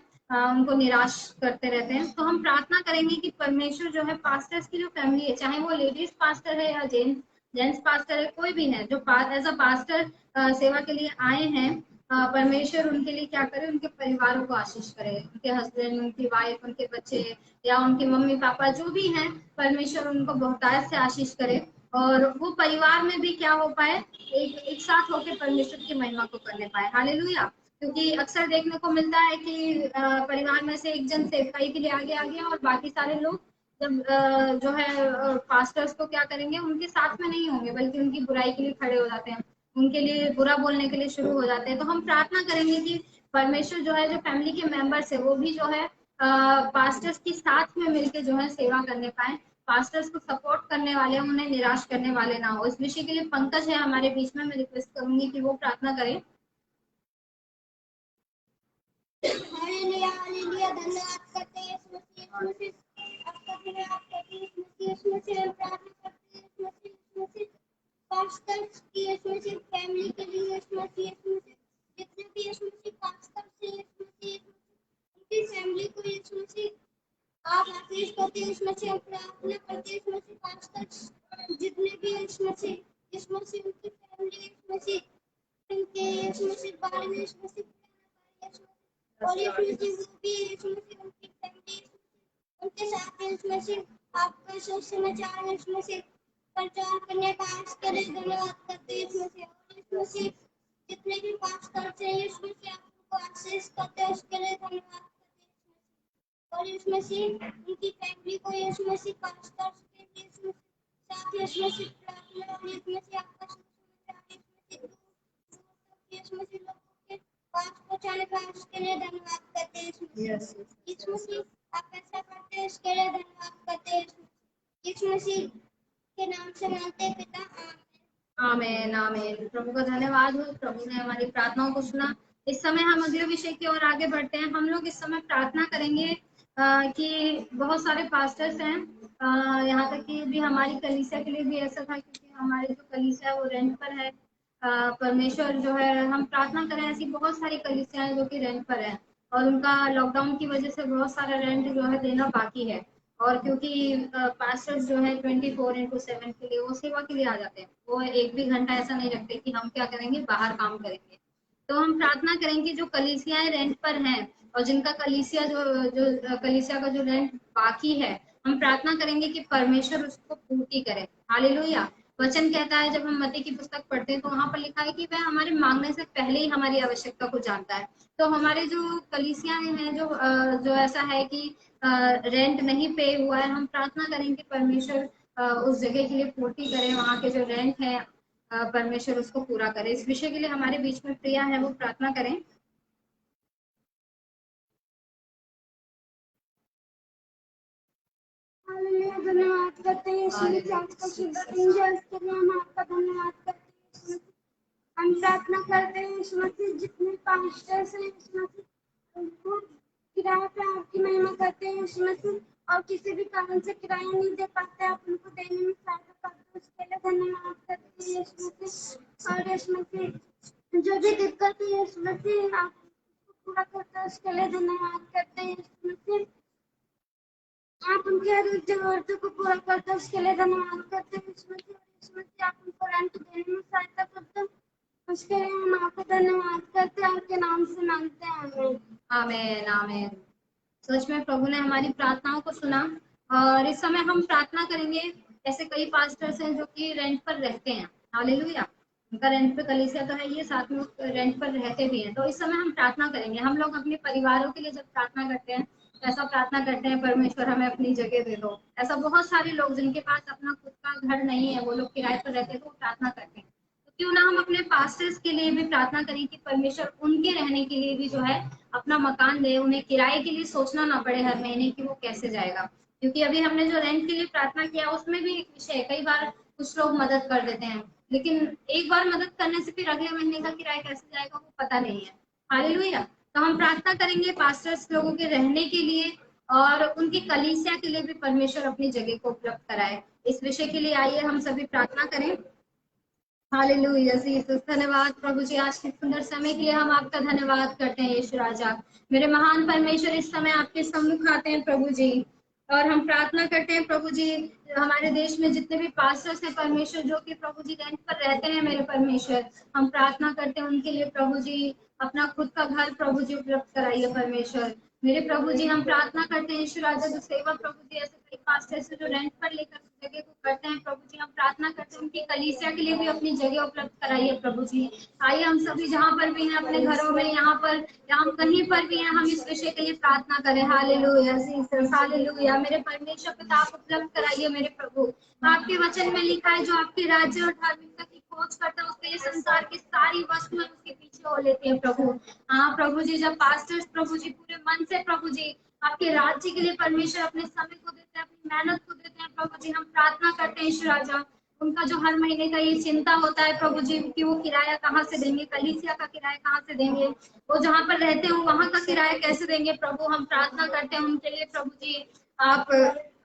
उनको निराश करते रहते हैं। तो हम प्रार्थना करेंगे कि परमेश्वर जो है पास्टर्स की जो फैमिली है, चाहे वो लेडीज पास्टर है या जेंट्स पास्टर है, कोई भी है जो एज अ पास्टर सेवा के लिए आए हैं, परमेश्वर उनके लिए क्या करे, उनके परिवारों को आशीष करे। उनके हस्बैंड, उनकी वाइफ, उनके बच्चे या उनके मम्मी पापा जो भी हैं, परमेश्वर उनको बहुतायत से आशीष करे और वो परिवार में भी क्या हो पाए, एक साथ होकर परमेश्वर की महिमा को करने पाए। हालेलुया। क्योंकि अक्सर देखने को मिलता है कि परिवार में से एक जन सेवकाई के लिए आगे आ गया और बाकी सारे लोग जब जो है पास्टर्स को क्या करेंगे, उनके साथ में नहीं होंगे बल्कि उनकी बुराई के लिए खड़े हो जाते हैं, उनके लिए बुरा बोलने के लिए शुरू हो जाते हैं। तो हम प्रार्थना करेंगे कि परमेश्वर जो है, जो फैमिली के मेंबर्स है, वो भी जो है पास्टर्स के साथ में मिलकर जो है सेवा करने पाए, पास्टर्स को सपोर्ट करने वाले, उन्हें निराश करने वाले ना हो। इस विषय के लिए पंकज है हमारे बीच में, मैं रिक्वेस्ट करूंगी कि वो प्रार्थना करें। हालेलुया हालेलुया, धन्यवाद करते हैं यीशु मसीह, यीशु मसीह आपका धन्यवाद करते हैं यीशु मसीह, यीशु मसीह हम प्रार्थना करते हैं यीशु मसीह, यीशु मसीह पास्टर्स की, यीशु मसीह फैमिली के लिए, यीशु मसीह, यीशु मसीह जितने भी यीशु मसीह पास्टर्स हैं, यीशु मसीह उनकी फैमिली को यीशु मसीह आप आशीष करते हैं यीशु मसीह, हम प्रार्थना करते हैं यीशु मसीह पास्टर्स जितने भी यीशु मसीह, यीशु मसीह उनकी फैमिली, यीशु मसीह उनके यीशु मसीह बारे में यीशु मसीह और यीशु मसीह वो भी यीशु मसीह उनकी फैमिली उनके साथ यीशु मसीह आपका सुसमाचार यीशु मसीह प्रचार करने का आश करें। धन्यवाद करते हैं यीशु मसीह, और यीशु मसीह जितने भी पास्टर्स हैं यीशु मसीह आपको आशीष करते हैं, उसके लिए धन्यवाद करते हैं। और यीशु मसीह उनकी फैमिली को यीशु मसीह पास्टर्स के यीशु मसीह साथ यीशु मसीह प्रार्थना और यीशु मसीह आपका सुसमाचार यीशु मसीह लोगों के पास पहुंचाने का उसके लिए धन्यवाद करते हैं यीशु मसीह आप ऐसा करते हैं, इसके लिए धन्यवाद करते हैं यीशु मसीह के नाम से मांगते हैं पिता, आमीन आमीन। प्रभु का धन्यवाद हो, प्रभु ने हमारी प्रार्थनाओं को सुना। इस समय हम अगले विषय की ओर आगे बढ़ते हैं। हम लोग इस समय प्रार्थना करेंगे कि बहुत सारे पास्टर्स हैं, यहाँ तक कि भी हमारी कलीसिया के लिए भी ऐसा था, क्योंकि हमारी जो कलीसिया है वो रेंट पर है। परमेश्वर जो है, हम प्रार्थना करें, ऐसी बहुत सारी कलीसियां हैं जो कि रेंट पर है और उनका लॉकडाउन की वजह से बहुत सारा रेंट जो है देना बाकी है। और क्योंकि पास्टर्स जो है 24/7 के लिए वो सेवा के लिए आ जाते हैं, वो एक भी घंटा ऐसा नहीं रखते कि हम क्या करेंगे, बाहर काम करेंगे। तो हम प्रार्थना करेंगे जो कलीसियाएं रेंट पर हैं और जिनका कलीसिया जो कलीसिया का जो रेंट बाकी है, हम प्रार्थना करेंगे कि परमेश्वर उसको पूर्ति करे। हालेलुया। वचन कहता है, जब हम मत्ती की पुस्तक पढ़ते हैं तो वहां पर लिखा है कि वह हमारे मांगने से पहले ही हमारी आवश्यकता को जानता है। तो हमारे जो कलीसियाएं हैं, जो ऐसा है कि रेंट नहीं पे हुआ है, हम प्रार्थना करें कि परमेश्वर उस जगह के लिए पूर्ति करे, वहाँ के जो रेंट है परमेश्वर उसको पूरा करे। इस विषय के लिए हमारे बीच में प्रिया है, वो प्रार्थना करें। हालेलुया, धन्यवाद करते हैं यीशु मसीह आपका शुद्ध एंजल्स के लिए हम आपका धन्यवाद करते हैं। हम प्रार्थना करते हैं यीशु मसीह जितने पास्टर्स हैं यीशु मसीह उनको किराए पे आपकी महिमा करते हैं यीशु मसीह, और किसी भी कारण से किराया नहीं दे पाते, आप उनको देने में सहायता करते हैं, उसके लिए धन्यवाद करते हैं यीशु मसीह। और यीशु मसीह जो भी दिक्कत है यीशु मसीह आप उसको पूरा करते हैं, उसके लिए धन्यवाद करते हैं यीशु मसीह। आप उनके हर एक जरूरतों को पूरा करते हैं, उसके लिए धन्यवाद करते हैं यीशु मसीह। यीशु मसीह आप उनको रेंट देने में सहायता करते हैं, उसके लिए हम आपको धन्यवाद करते हैं, आपके नाम से मांगते हैं, आमीन आमीन। सच में प्रभु ने हमारी प्रार्थनाओं को सुना। और इस समय हम प्रार्थना करेंगे, ऐसे कई पास्टर्स हैं जो कि रेंट पर रहते हैं। हालेलुया। उनका रेंट पे कलीसिया तो है, ये साथ में रेंट पर रहते भी हैं। तो इस समय हम प्रार्थना करेंगे। हम लोग अपने परिवारों के लिए जब प्रार्थना करते हैं, ऐसा प्रार्थना करते हैं, परमेश्वर हमें अपनी जगह दे दो। ऐसा बहुत सारे लोग जिनके पास अपना खुद का घर नहीं है, वो लोग किराए पर रहते हैं, तो प्रार्थना करते हैं। तो क्यों ना हम अपने पास्टर्स के लिए भी प्रार्थना करें कि परमेश्वर उनके रहने के लिए भी जो है अपना मकान दे, उन्हें किराए के लिए सोचना ना पड़े हर महीने कि वो कैसे जाएगा। क्योंकि अभी हमने जो रेंट के लिए प्रार्थना किया उसमें भी एक विषय है, कई बार कुछ लोग मदद कर देते हैं, लेकिन एक बार मदद करने से फिर अगले महीने का किराया कैसे जाएगा वो पता नहीं है। हालेलुया। तो हम प्रार्थना करेंगे पास्टर्स लोगों के रहने के लिए और उनकी कलीसिया के लिए भी परमेश्वर अपनी जगह को उपलब्ध कराए। इस विषय के लिए आइए हम सभी प्रार्थना करें। Hallelujah Jesus. धन्यवाद प्रभु जी, आज के सुंदर समय के लिए हम आपका धन्यवाद करते हैं यीशु राजा। मेरे महान परमेश्वर, इस समय आपके सम्मुख आते हैं प्रभु जी, और हम प्रार्थना करते हैं प्रभु जी, हमारे देश में जितने भी पास्टर्स हैं परमेश्वर, जो कि प्रभु जी रेंट पर रहते हैं, मेरे परमेश्वर, हम प्रार्थना करते हैं उनके लिए प्रभु जी अपना खुद का घर प्रभु जी उपलब्ध कराइए परमेश्वर। मेरे प्रभु जी हम प्रार्थना करते हैं यीशु राजा, जो सेवक प्रभु जी ऐसे पास्टर से जो रेंट पर लेकर उस जगह को करते हैं प्रभु जी, हम प्रार्थना करते हैं उनकी कलीसिया के लिए भी अपनी जगह उपलब्ध कराइए प्रभु जी। आइए हम सभी जहाँ पर भी हैं अपने घरों में, यहाँ पर या हम कहीं पर भी हैं, हम इस विषय के लिए प्रार्थना करें। Hallelujah Jesus, hallelujah. मेरे परमेश्वर पिता, आप उपलब्ध कराइए मेरे प्रभु। आपके वचन में लिखा है जो आपके राज्य और धार्मिकता की खोज करता है उसके लिए संसार की सारी वस्तुएं उसके पीछे हो लेती है प्रभु। हाँ प्रभु जी, जब पास्टर्स प्रभु जी पूरे मन से प्रभु जी आपके राज्य के लिए परमेश्वर अपने समय को देते हैं, अपनी मेहनत को देते हैं प्रभु जी, हम प्रार्थना करते हैं ईश्वर राजा। उनका जो हर महीने का ये चिंता होता है प्रभु जी कि वो किराया कहाँ से देंगे, कलीसिया का किराया कहाँ से देंगे, वो जहाँ पर रहते हैं वहां का किराया कैसे देंगे प्रभु, हम प्रार्थना करते हैं उनके लिए प्रभु जी। आप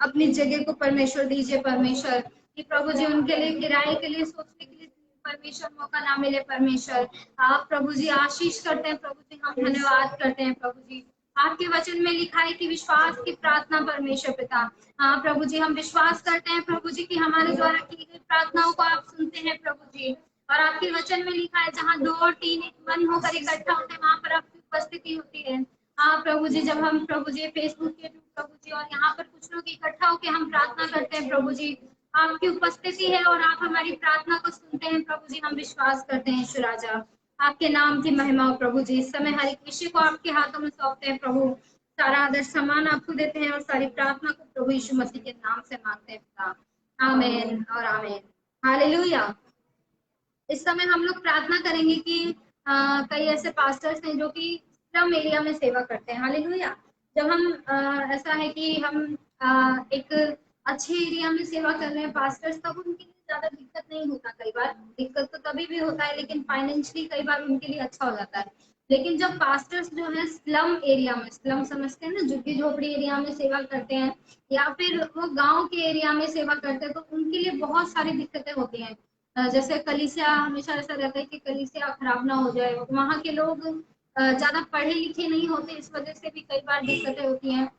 अपनी जगह को परमेश्वर दीजिए परमेश्वर, कि प्रभु जी उनके लिए किराए के लिए सोचने के लिए परमेश्वर मौका ना मिले परमेश्वर। आप प्रभु जी आशीष करते हैं प्रभु जी, हम धन्यवाद करते हैं प्रभु जी। आपके वचन में लिखा है कि विश्वास की प्रार्थना परमेश्वर पिता। हाँ प्रभु जी, हम विश्वास करते हैं प्रभु जी कि हमारे द्वारा की गई प्रार्थनाओं को आप सुनते हैं प्रभु जी। और आपके वचन में लिखा है जहाँ 2 और 3 एक मन होकर इकट्ठा होते हैं वहां पर आपकी उपस्थिति होती है। हाँ प्रभु जी, जब हम प्रभु जी फेसबुक के थ्रू प्रभु जी और यहाँ पर कुछ लोग इकट्ठा होकर हम प्रार्थना करते हैं प्रभु जी, आपकी उपस्थिति है और आप हमारी प्रार्थना को सुनते हैं प्रभु जी, हम विश्वास करते हैं ईश्वर राजा। आपके नाम की महिमा हो प्रभु जी। इस समय हर एक विषय को आपके हाथों में सौंपते हैं प्रभु, सारा आदर सम्मान आपको देते हैं और सारी प्रार्थना को प्रभु यीशु मसीह के नाम से मांगते हैं पिता। आमीन और आमीन। हालेलुया। इस समय हम लोग प्रार्थना करेंगे कि कई ऐसे पास्टर्स हैं जो कि स्लम एरिया में सेवा करते हैं। हालेलुया। जब हम ऐसा है कि हम एक अच्छे एरिया में सेवा कर रहे हैं पास्टर्स, तब उनके लिए ज्यादा दिक्कत नहीं होता। कई बार दिक्कत तो तभी भी होता है, लेकिन फाइनेंशियली कई बार उनके लिए अच्छा हो जाता है। लेकिन जब पास्टर्स जो है स्लम एरिया में, स्लम समझते हैं ना, झुग्गी झोपड़ी एरिया में सेवा करते हैं या फिर वो गांव के एरिया में सेवा करते हैं, तो उनके लिए बहुत सारी दिक्कतें होती हैं। जैसे कलीसिया, हमेशा ऐसा रहता है कि कलीसिया खराब ना हो जाए, वहाँ के लोग ज्यादा पढ़े लिखे नहीं होते, इस वजह से भी कई बार दिक्कतें होती हैं।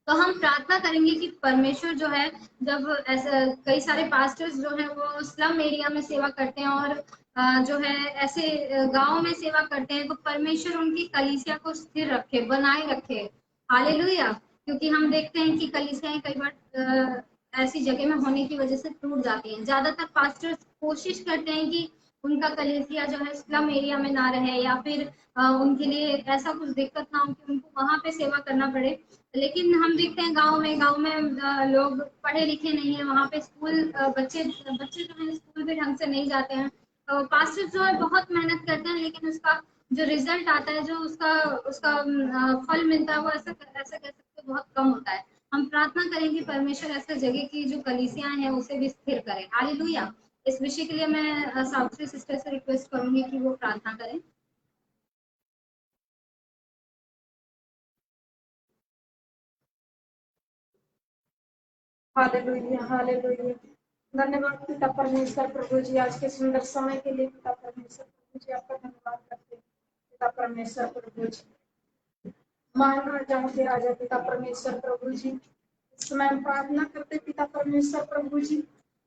तो हम प्रार्थना करेंगे कि परमेश्वर जो है, जब ऐसे कई सारे पास्टर्स जो हैं वो स्लम एरिया में सेवा करते हैं और जो है ऐसे गांव में सेवा करते हैं, तो परमेश्वर उनकी कलीसिया को स्थिर रखे, बनाए रखे। हालेलुया। क्योंकि हम देखते हैं कि कलीसियाएं कई बार ऐसी जगह में होने की वजह से टूट जाती हैं। ज्यादातर पास्टर्स कोशिश करते हैं कि उनका कलीसिया जो है स्लम एरिया में ना रहे या फिर उनके लिए ऐसा कुछ दिक्कत ना हो कि उनको वहां पे सेवा करना पड़े। लेकिन हम देखते हैं गांव में लोग पढ़े लिखे नहीं है, वहाँ पे स्कूल बच्चे जो है स्कूल भी ढंग से नहीं जाते हैं। तो पास्टर जो है बहुत मेहनत करते हैं, लेकिन उसका जो रिजल्ट आता है, जो उसका उसका फल मिलता है, वो ऐसा कह सकते हैं बहुत कम होता है। हम प्रार्थना करेंगे परमेश्वर ऐसे जगह की जो कलीसियां हैं उसे भी स्थिर करें। हालेलुया। इस विषय के लिए मैं सावित्री सिस्टर से रिक्वेस्ट करूंगी कि वो प्रार्थना करें। Hallelujah, hallelujah. धन्यवाद पिता परमेश्वर प्रभु जी, आज के सुंदर समय के लिए पिता परमेश्वर प्रभु जी, आपका धन्यवाद करते हैं पिता परमेश्वर प्रभु जी। महान राजाओं के राजा पिता परमेश्वर प्रभु जी, इस समय हम प्रार्थना करते पिता परमेश्वर प्रभु जी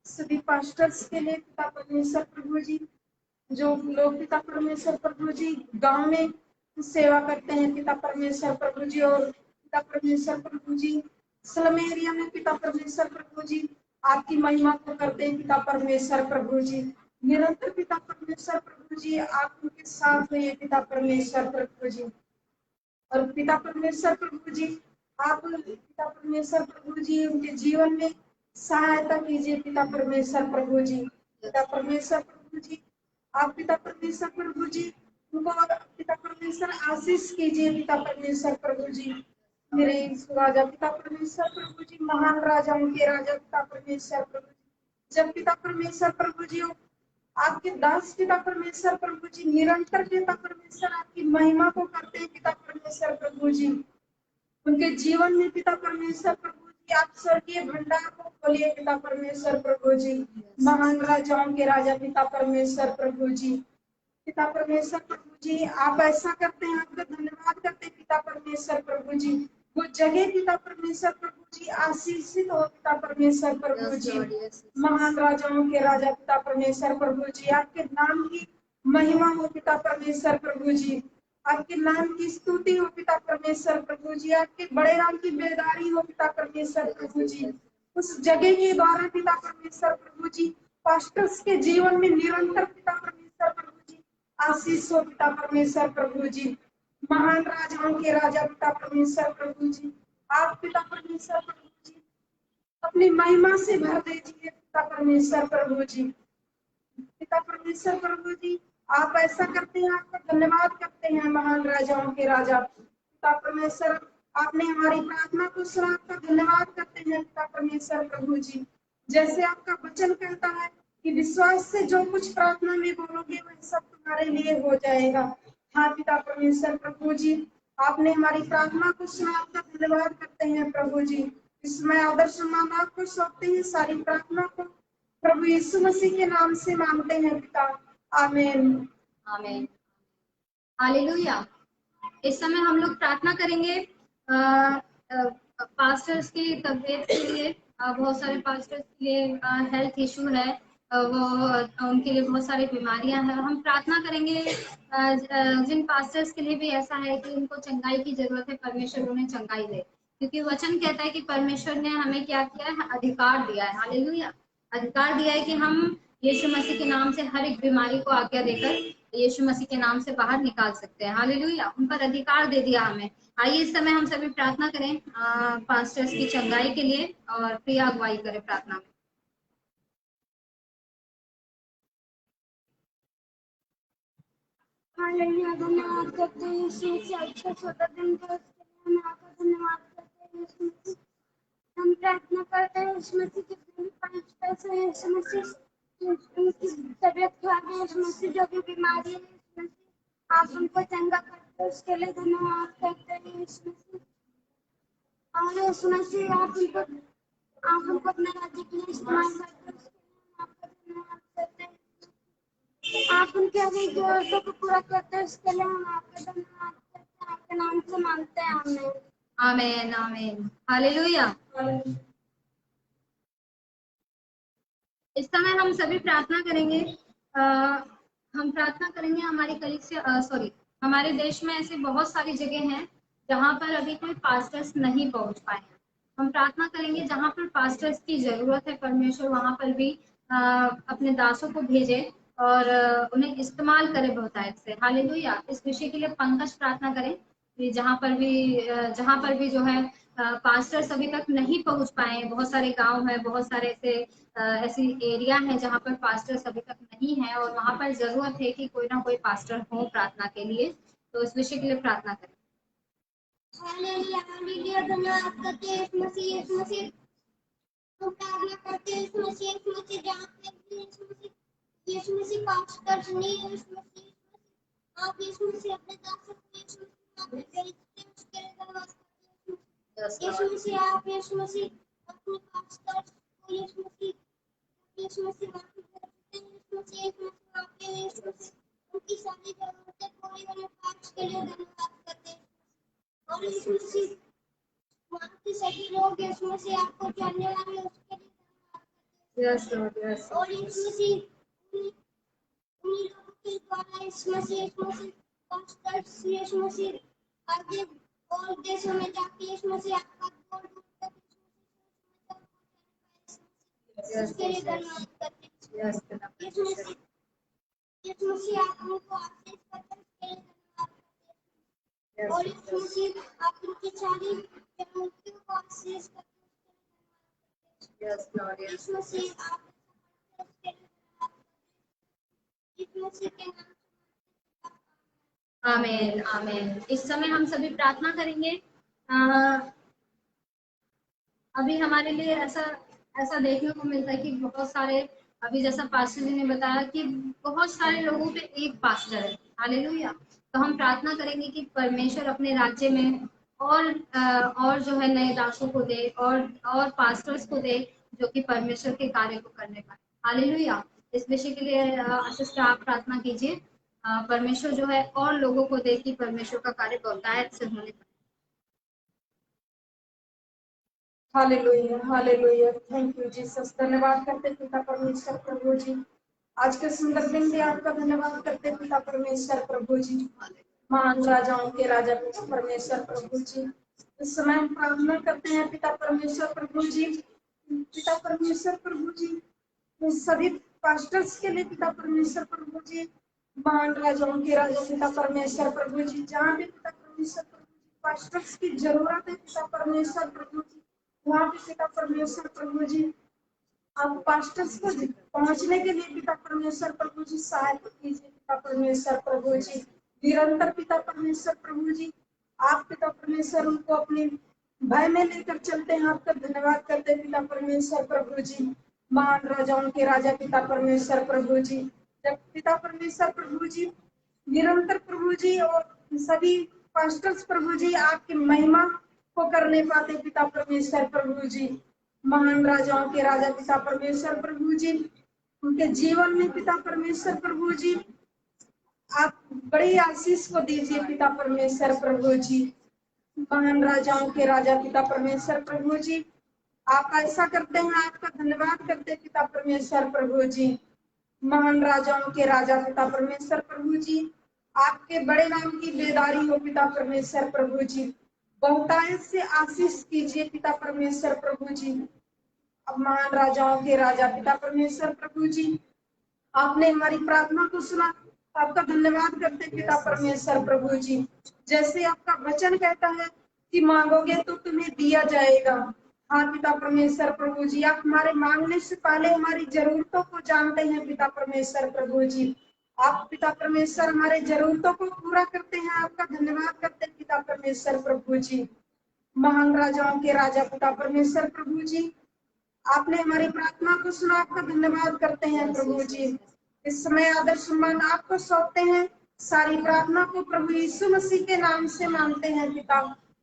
सभी पास्टर्स के लिए पिता परमेश्वर प्रभु जी, जो लोग पिता परमेश्वर प्रभु जी गांव में सेवा करते हैं पिता परमेश्वर प्रभु जी, और पिता परमेश्वर प्रभु जी स्लम एरिया में पिता परमेश्वर प्रभु जी आपकी महिमा को करते हैं पिता परमेश्वर प्रभु जी। निरंतर पिता परमेश्वर प्रभु जी आप उनके साथ रहिए पिता परमेश्वर प्रभु जी, और पिता परमेश्वर प्रभु जी आप पिता परमेश्वर प्रभु जी उनके जीवन में सहायता कीजिए पिता परमेश्वर प्रभु जी। पिता परमेश्वर प्रभु जी आप पिता परमेश्वर प्रभु जी उनको पिता परमेश्वर आशीष कीजिए पिता परमेश्वर प्रभु जी। मेरे राजा पिता परमेश्वर प्रभु जी, महान राजाओं के राजा पिता परमेश्वर प्रभु जी, जब पिता परमेश्वर प्रभु जी आपके दास पिता परमेश्वर प्रभु जी निरंतर पिता परमेश्वर आपकी महिमा को करते हैं पिता परमेश्वर प्रभु जी, उनके जीवन में पिता परमेश्वर प्रभु जी आप स्वर्गीय भंडार को खोलिए पिता परमेश्वर प्रभु जी। महान राजाओं के राजा पिता परमेश्वर प्रभु जी, पिता परमेश्वर प्रभु जी आप ऐसा करते हैं, आपका धन्यवाद करते हैं पिता परमेश्वर प्रभु जी। वो जगह पिता परमेश्वर प्रभु जी आशीषित हो पिता परमेश्वर प्रभु जी। महान राजाओं के राजा पिता परमेश्वर प्रभु जी आपके नाम की महिमा हो पिता परमेश्वर प्रभु जी। आपके नाम की स्तुति हो पिता परमेश्वर प्रभु जी, आपके बड़े नाम की बेदारी हो पिता परमेश्वर प्रभु जी। उस जगह के द्वारा पिता परमेश्वर प्रभु जी पास्टर्स के जीवन में निरंतर पिता परमेश्वर प्रभु जी आशीष हो पिता परमेश्वर प्रभु जी। महान राजाओं के राजा पिता परमेश्वर प्रभु जी, आप पिता परमेश्वर प्रभु जी अपनी महिमा से भर दीजिए पिता परमेश्वर प्रभु जी। पिता परमेश्वर प्रभु जी, आप ऐसा करते हैं, आपका धन्यवाद करते हैं महान राजाओं के राजा पिता परमेश्वर। आपने हमारी प्रार्थना को सुना, आपका धन्यवाद करते हैं पिता परमेश्वर प्रभु जी। जैसे आपका वचन कहता है कि विश्वास से जो कुछ प्रार्थना में बोलोगे वह सब तुम्हारे लिए हो जाएगा। हाँ पिता परमेश्वर प्रभु जी, आपने हमारी प्रार्थना को सुना, आपका धन्यवाद करते हैं प्रभु जी। इसमें आदर्श सम्मान आपको सौंपते हैं, सारी प्रार्थना को प्रभु यीशु मसीह के नाम से मांगते हैं पिता, आमीन आमीन। हालेलुया। इस समय हम लोग प्रार्थना करेंगे पास्टर्स की तबीयत के लिए। बहुत सारे पास्टर्स के लिए हेल्थ इशू है, वो उनके लिए बहुत सारी बीमारियां हैं। हम प्रार्थना करेंगे जिन पास्टर्स के लिए भी ऐसा है कि उनको चंगाई की जरूरत है, परमेश्वर उन्हें चंगाई दे, क्योंकि वचन कहता है कि परमेश्वर ने हमें क्या किया है, अधिकार दिया है। हालेलुया। अधिकार दिया है कि हम यीशु मसीह के नाम से हर एक बीमारी को आज्ञा देकर यीशु मसीह के नाम से बाहर निकाल सकते हैं। हालेलुया। उन पर अधिकार दे दिया हमें। आइए इस समय हम सभी प्रार्थना करें पास्टर्स की चंगाई के लिए और प्रिय अगुवाई करें प्रार्थना में। हालेलुया। धन्यवाद करते हैं यीशु से अच्छा छोटा दिन का उसके लिए हम आपका धन्यवाद करते हैं यीशु मसीह। हम प्रार्थना करते हैं यीशु मसीह के दिन 5 पैसे हैं यीशु मसीह, उनकी तबीयत खराब है यीशु मसीह, जो भी बीमारी है यीशु मसीह आप उनको चंगा करते हैं, उसके लिए धन्यवाद करते हैं यीशु मसीह। और यीशु मसीह आप उनको अपने राज्य के लिए इस्तेमाल करते हैं, उसके लिए हम आपका धन्यवाद करते हैं। आप उनके अभी जरूरतों को पूरा करते हैं, उसके लिए हम आपका धन्यवाद करते हैं, आपके नाम से मांगते हैं, आमीन आमीन आमीन। हालेलुया। इस समय हम सभी प्रार्थना करेंगे। हम प्रार्थना करेंगे हमारी कलीसिया हमारे देश में ऐसे बहुत सारी जगह हैं जहाँ पर अभी कोई पास्टर्स नहीं पहुँच पाए हैं। हम प्रार्थना करेंगे जहाँ पर पास्टर्स की जरूरत है, परमेश्वर वहाँ पर भी अपने दासों को भेजे और उन्हें इस्तेमाल करे बहुतायत से। हालेलुया। इस विषय के लिए पंकज प्रार्थना करें कि जहाँ पर भी जो है पास्टर्स अभी तक नहीं पहुंच पाए। बहुत सारे गांव है, बहुत सारे ऐसी एरिया है जहाँ पर पास्टर्स अभी तक नहीं है और वहाँ पर जरूरत है कि कोई ना कोई पास्टर हो प्रार्थना के लिए। तो इस विषय के लिए प्रार्थना करें। हालेलुया। हालेलुया। धन्यवाद करते हैं यीशु मसीह, यीशु मसीह हम प्रार्थना करते हैं यीशु मसीह, यीशु मसीह जहाँ पे यीशु मसीह पास्टर्स नहीं है यीशु मसीह, आप यीशु मसीह अपने दासों को यीशु मसीह आप भेजते हैं, उसके लिए धन्यवाद करते हैं यीशु मसीह। आप यीशु मसीह अपने पास्टर्स को यीशु मसीह माफ करते हैं यीशु मसीह, यीशु मसीह उनकी सारी जरूरतें पूरी होने पास के लिए धन्यवाद करते हैं। और यीशु मसीह वहाँ के सभी लोग यीशु मसीह आपको जानने वाले उसके लिए धन्यवाद करते हैं। और यीशु मसीह उन्हीं लोगों के द्वारा यीशु मसीह पास्टर्स यीशु मसीह आगे और देशों में जाके यीशु मसीह आपका बोल उसके लिए धन्यवाद करते हैं यीशु मसीह आप उनको आशीष करते हैं, उसके लिए धन्यवाद करते हैं। और यीशु मसीह आप उनकी सारी जरूरतों को आशीष करते हैं, यीशु मसीह आप उसके लिए धन्यवाद करते हैं यीशु मसीह के नाम से। आमीन आमीन। इस समय हम सभी प्रार्थना करेंगे। अभी हमारे लिए ऐसा देखने को मिलता है कि बहुत सारे, अभी जैसा पास्टर जी ने बताया कि बहुत सारे लोगों पे एक पास्टर है। हालेलुया। तो हम प्रार्थना करेंगे कि परमेश्वर अपने राज्य में और जो है नए दासों को दे और पास्टर्स को दे जो कि परमेश्वर के कार्य को करने पाए। हालेलुया। इस विषय के लिए सिस्टर आप प्रार्थना कीजिए, परमेश्वर जो है और लोगों को दे कि परमेश्वर का कार्य बहुतायत से होने पाए। Hallelujah hallelujah. Thank you Jesus. धन्यवाद करते पिता परमेश्वर प्रभु जी, आज के सुंदर दिन के आपका धन्यवाद करते पिता परमेश्वर प्रभु जी। महान राजाओं के राजा पिता परमेश्वर प्रभु जी, इस समय हम प्रार्थना करते हैं पिता परमेश्वर प्रभु जी, पिता परमेश्वर प्रभु जी, सभी पास्टर्स के लिए पिता परमेश्वर प्रभु जी, महान राजाओं के राजा पिता परमेश्वर प्रभु जी, जहाँ भी पिता परमेश्वर प्रभु जी पास्टर्स की जरूरत है पिता परमेश्वर प्रभु जी, वहाँ पे पिता परमेश्वर प्रभु जी आप पास्टर्स को पहुंचने के लिए पिता परमेश्वर प्रभु जी सहायता कीजिए पिता परमेश्वर प्रभु जी, निरंतर पिता परमेश्वर प्रभु जी, आप पिता परमेश्वर उनको अपने भय में लेकर चलते हैं, आपका धन्यवाद करते हैं पिता परमेश्वर प्रभु जी, महान राजाओं के राजा पिता परमेश्वर प्रभु जी, जब पिता परमेश्वर प्रभु जी निरंतर प्रभु जी और सभी पास्टर्स प्रभु जी आपकी महिमा को करने पाते पिता परमेश्वर प्रभु जी, महान राजाओं के राजा पिता परमेश्वर प्रभु जी, उनके जीवन में पिता परमेश्वर प्रभु जी आप बड़ी आशीष को दीजिए पिता परमेश्वर प्रभु जी, महान राजाओं के राजा पिता परमेश्वर प्रभु जी, आप ऐसा करते हैं, आपका धन्यवाद करते हैं पिता परमेश्वर प्रभु जी, महान राजाओं के राजा पिता परमेश्वर प्रभु जी, आपके बड़े नाम की बेदारी हो पिता परमेश्वर प्रभु जी, बहुतायत से आशीष कीजिए पिता परमेश्वर प्रभु जी, अब महान राजाओं के राजा पिता परमेश्वर प्रभु जी, आपने हमारी प्रार्थना को सुना, आपका धन्यवाद करते पिता परमेश्वर प्रभु जी, जैसे आपका वचन कहता है कि मांगोगे तो तुम्हें दिया जाएगा। हाँ पिता परमेश्वर प्रभु जी, आप हमारे मांगने से पहले हमारी जरूरतों को जानते हैं पिता परमेश्वर प्रभु जी, आप पिता परमेश्वर हमारे जरूरतों को पूरा करते हैं, आपका धन्यवाद करते हैं पिता परमेश्वर प्रभु जी, महान राजाओं के राजा पिता परमेश्वर प्रभु जी, आपने हमारी प्रार्थना को सुना, आपका धन्यवाद करते हैं प्रभु जी, इस समय आदर सम्मान आपको सौंपते हैं, सारी प्रार्थना को प्रभु यीशु मसीह के नाम से मांगते हैं पिता,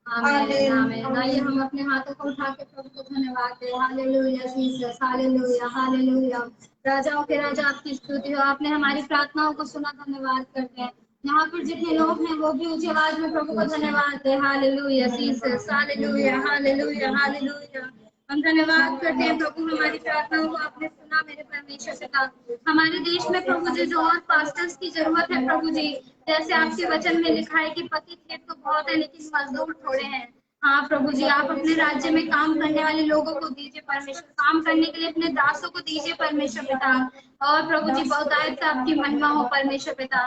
आमीन आमीन। आइए हम अपने हाथों को उठा के प्रभु को धन्यवाद दें। Hallelujah Jesus, hallelujah hallelujah. राजाओं के राजा आपकी स्तुति हो, आपने हमारी प्रार्थनाओं को सुना, धन्यवाद करते हैं। यहाँ पर जितने लोग हैं वो भी ऊंची आवाज में प्रभु को धन्यवाद दें। Hallelujah Jesus, hallelujah hallelujah hallelujah. हम धन्यवाद करते हैं प्रभु, हमारी प्रार्थनाओं को आपने सुना मेरे परमेश्वर पिता। हमारे देश में प्रभु जी जो और पास्टर्स की जरूरत है प्रभु जी, जैसे आपके वचन में लिखा है कि पति खेत तो बहुत है लेकिन मजदूर थोड़े हैं। हाँ प्रभु जी, आप अपने राज्य में काम करने वाले लोगों को दीजिए परमेश्वर, काम करने के लिए अपने दासों को दीजिए परमेश्वर पिता। और प्रभु जी बहुतायत से आपकी महिमा हो परमेश्वर पिता।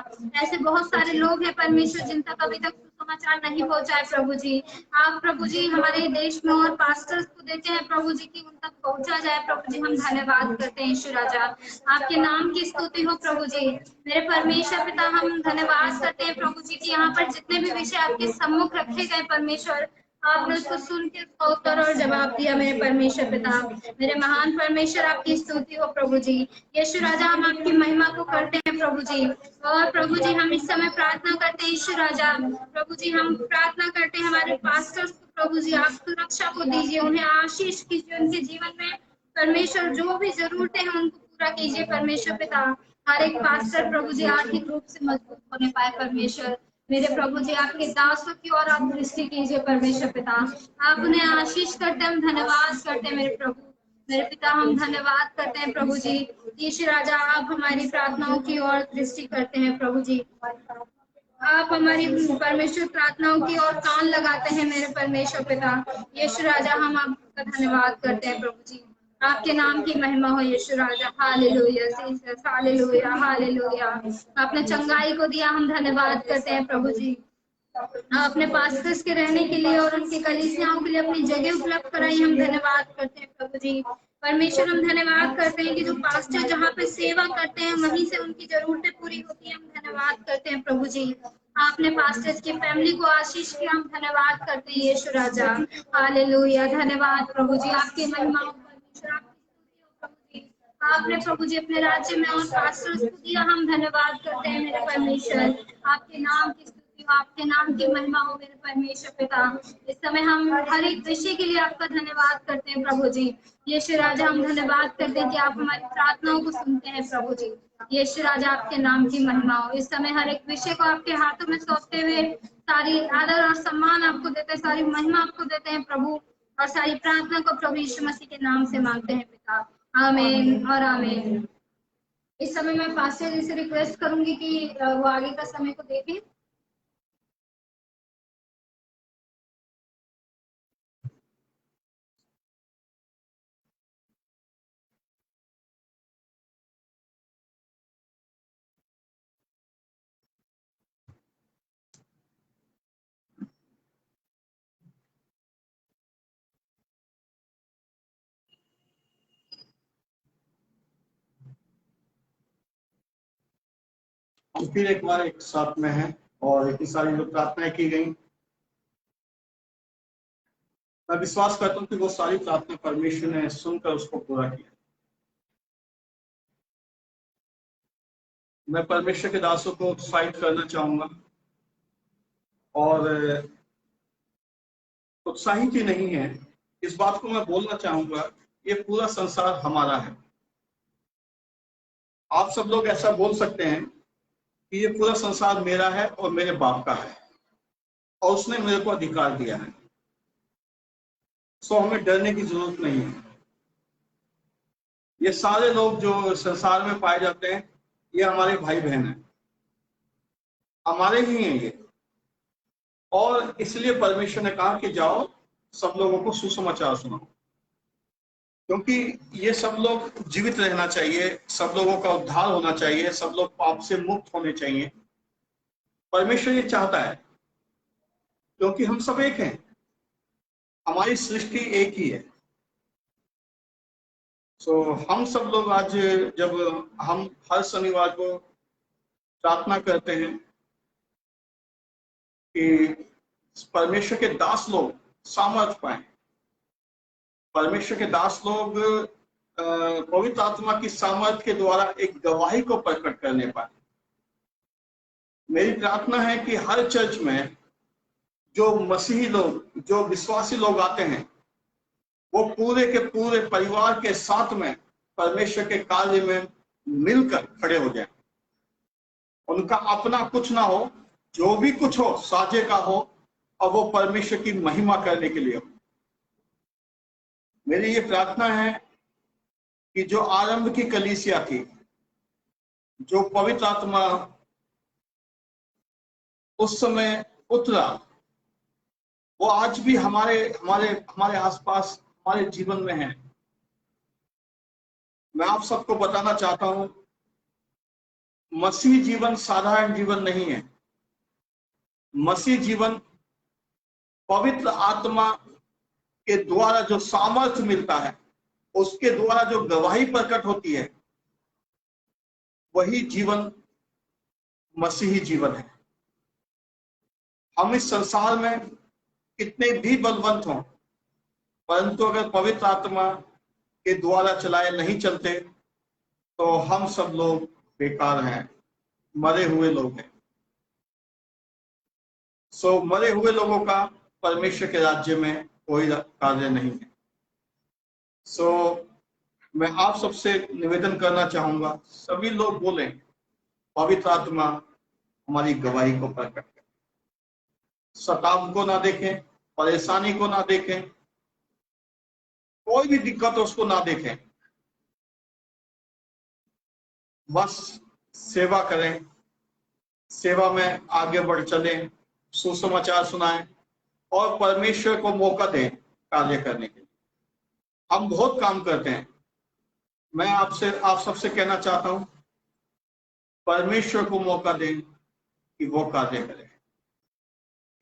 ऐसे बहुत सारे लोग हैं परमेश्वर जिन तक अभी तक सुसमाचार नहीं पहुंचा है प्रभु जी। आप प्रभु जी हमारे देश में और पास्टर्स को देते हैं प्रभु जी की उन तक पहुंचा जाए प्रभु जी। हम धन्यवाद करते हैं ईश्वर राजा, आपके नाम की स्तुति हो प्रभु जी। मेरे परमेश्वर पिता, हम धन्यवाद करते हैं प्रभु जी की यहाँ पर जितने भी विषय आपके सम्मुख रखे गए परमेश्वर, आपने उसको सुन के उसका उत्तर और जवाब दिया मेरे परमेश्वर पिता। मेरे महान परमेश्वर आपकी स्तुति हो प्रभु जी। यीशु राजा, हम आपकी महिमा को करते हैं प्रभु जी। और प्रभु जी हम इस समय प्रार्थना करते हैं ईश्वर राजा, प्रभु जी हम प्रार्थना करते हैं हमारे पास्टर्स को प्रभु जी, आप सुरक्षा को दीजिए, उन्हें आशीष कीजिए, उनके जीवन में परमेश्वर जो भी जरूरतें हैं उनको पूरा कीजिए परमेश्वर पिता। हर एक पास्टर प्रभु जी आर्थिक रूप से मजबूत होने पाए परमेश्वर। मेरे प्रभु जी आपके दासों की ओर आप दृष्टि कीजिए परमेश्वर पिता, आप उन्हें आशीष करते हैं, हम धन्यवाद करते हैं मेरे प्रभु। मेरे पिता हम धन्यवाद करते हैं प्रभु जी। ईश्वर राजा, आप हमारी प्रार्थनाओं की ओर दृष्टि करते हैं प्रभु जी, आप हमारी परमेश्वर प्रार्थनाओं की ओर कान लगाते हैं मेरे परमेश्वर पिता। यीशु राजा, हम आपका धन्यवाद करते हैं प्रभु जी, आपके नाम की महिमा हो यीशु राजा। Hallelujah Jesus, hallelujah hallelujah. आपने चंगाई को दिया, हम धन्यवाद करते हैं प्रभु जी। आपने पास्टर्स के रहने के लिए और उनकी कलीसियाओं के लिए अपनी जगह उपलब्ध कराई, हम धन्यवाद करते हैं प्रभु जी। परमेश्वर हम धन्यवाद करते हैं कि जो पास्टर जहाँ पे सेवा करते हैं वहीं से उनकी जरूरतें पूरी होती हैं, हम धन्यवाद करते हैं प्रभु जी। आपने पास्टर्स की फैमिली को आशीष किया, हम धन्यवाद करते हैं यीशु राजा। हालेलुया, धन्यवाद प्रभु जी, आपकी महिमा हो परमेश्वर, आपकी स्तुति हो प्रभु जी। आपने प्रभु जी अपने राज्य में और पास्टर्स को दिया, हम धन्यवाद करते हैं मेरे परमेश्वर। आपके नाम की स्तुति हो, आपके नाम की महिमा हो मेरे परमेश्वर पिता। इस समय हम हर एक विषय के लिए आपका धन्यवाद करते हैं प्रभु जी। यीशु राजा, हम धन्यवाद करते हैं कि आप हमारी प्रार्थनाओं को सुनते हैं प्रभु जी। यीशु राजा, आपके नाम की महिमा हो। इस समय हर एक विषय को आपके हाथों में सौंपते हुए सारी आदर और सम्मान आपको देते हैं, सारी महिमा आपको देते हैं प्रभु, और सारी प्रार्थना को प्रभु यीशु मसीह के नाम से मांगते हैं पिता। आमीन और आमीन। इस समय मैं पास्टर जी से रिक्वेस्ट करूंगी कि वो आगे का समय को देखें। आज फिर एक बार एक साथ में है और इतनी सारी जो प्रार्थनाएं की गई, मैं विश्वास करता हूँ कि वो सारी प्रार्थना परमेश्वर ने सुनकर उसको पूरा किया। मैं परमेश्वर के दासों को उत्साहित करना चाहूंगा, और उत्साहित ही नहीं है, इस बात को मैं बोलना चाहूंगा, ये पूरा संसार हमारा है। आप सब लोग ऐसा बोल सकते हैं कि ये पूरा संसार मेरा है और मेरे बाप का है और उसने मेरे को अधिकार दिया है, सो हमें डरने की जरूरत नहीं है। ये सारे लोग जो संसार में पाए जाते हैं ये हमारे भाई बहन हैं, हमारे ही हैं ये, और इसलिए परमेश्वर ने कहा कि जाओ सब लोगों को सुसमाचार सुनाओ, क्योंकि ये सब लोग जीवित रहना चाहिए, सब लोगों का उद्धार होना चाहिए, सब लोग पाप से मुक्त होने चाहिए। परमेश्वर ये चाहता है, क्योंकि हम सब एक हैं, हमारी सृष्टि एक ही है। सो हम सब लोग आज जब हम हर शनिवार को प्रार्थना करते हैं कि परमेश्वर के दास लोग सामर्थ पाए, परमेश्वर के दास लोग पवित्र आत्मा की सामर्थ के द्वारा एक गवाही को प्रकट करने पाए। मेरी प्रार्थना है कि हर चर्च में जो मसीही लोग, जो विश्वासी लोग आते हैं, वो पूरे के पूरे परिवार के साथ में परमेश्वर के कार्य में मिलकर खड़े हो जाएं। उनका अपना कुछ ना हो, जो भी कुछ हो साझे का हो, और वो परमेश्वर की महिमा करने के लिए हो। मेरी ये प्रार्थना है कि जो आरंभ की कलीसिया थी, जो पवित्र आत्मा उस समय उतरा, वो आज भी हमारे हमारे हमारे आसपास हमारे जीवन में है। मैं आप सबको बताना चाहता हूं, मसीह जीवन साधारण जीवन नहीं है। मसीह जीवन पवित्र आत्मा के द्वारा जो सामर्थ्य मिलता है, उसके द्वारा जो गवाही प्रकट होती है, वही जीवन मसीही जीवन है। हम इस संसार में कितने भी बलवंत हों, परंतु अगर पवित्र आत्मा के द्वारा चलाए नहीं चलते तो हम सब लोग बेकार हैं, मरे हुए लोग हैं। सो मरे हुए लोगों का परमेश्वर के राज्य में कोई कार्य नहीं है। सो मैं आप सबसे निवेदन करना चाहूंगा, सभी लोग बोलें, पवित्र आत्मा हमारी गवाही को प्रकट करे। सताव को ना देखें, परेशानी को ना देखें, कोई भी दिक्कत उसको ना देखें, बस सेवा करें, सेवा में आगे बढ़ चलें, सुसमाचार सुनाएं और परमेश्वर को मौका दें कार्य करने के लिए। हम बहुत काम करते हैं। मैं आप सबसे कहना चाहता हूं, परमेश्वर को मौका दें कि वो कार्य करे।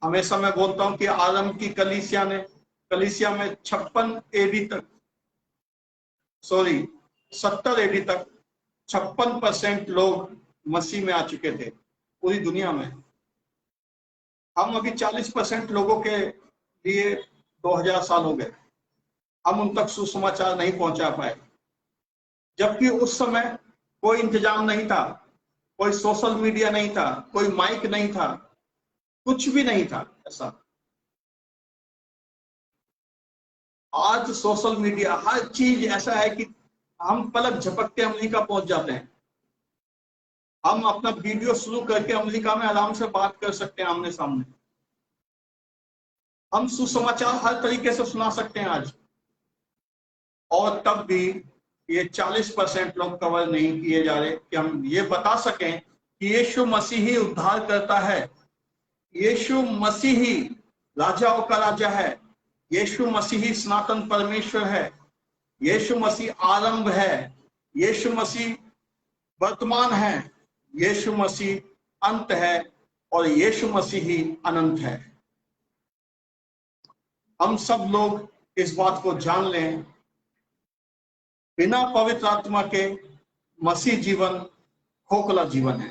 हमेशा मैं बोलता हूं कि आरंभ की कलीसिया में 56 एडी तक, 70 एडी तक 56% लोग मसीह में आ चुके थे पूरी दुनिया में। हम अभी 40% लोगों के लिए 2000 साल हो गए, हम उन तक सुसमाचार नहीं पहुंचा पाए, जबकि उस समय कोई इंतजाम नहीं था, कोई सोशल मीडिया नहीं था, कोई माइक नहीं था, कुछ भी नहीं था ऐसा। आज सोशल मीडिया, हर चीज ऐसा है कि हम पलक झपकते अमेरिका पहुंच जाते हैं। हम अपना वीडियो शुरू करके अमेरिका में आराम से बात कर सकते हैं आमने सामने। हम सुसमाचार हर तरीके से सुना सकते हैं आज, और तब भी ये 40% लोग कवर नहीं किए जा रहे कि हम ये बता सकें कि यीशु मसीह ही उद्धार करता है, यीशु मसीह ही राजाओं का राजा है, यीशु मसीह ही सनातन परमेश्वर है, यीशु मसीह आरंभ है, यीशु मसीह वर्तमान है, यीशु मसीह अंत है और यीशु मसीह ही अनंत है। हम सब लोग इस बात को जान लें, बिना पवित्र आत्मा के मसीह जीवन खोखला जीवन है।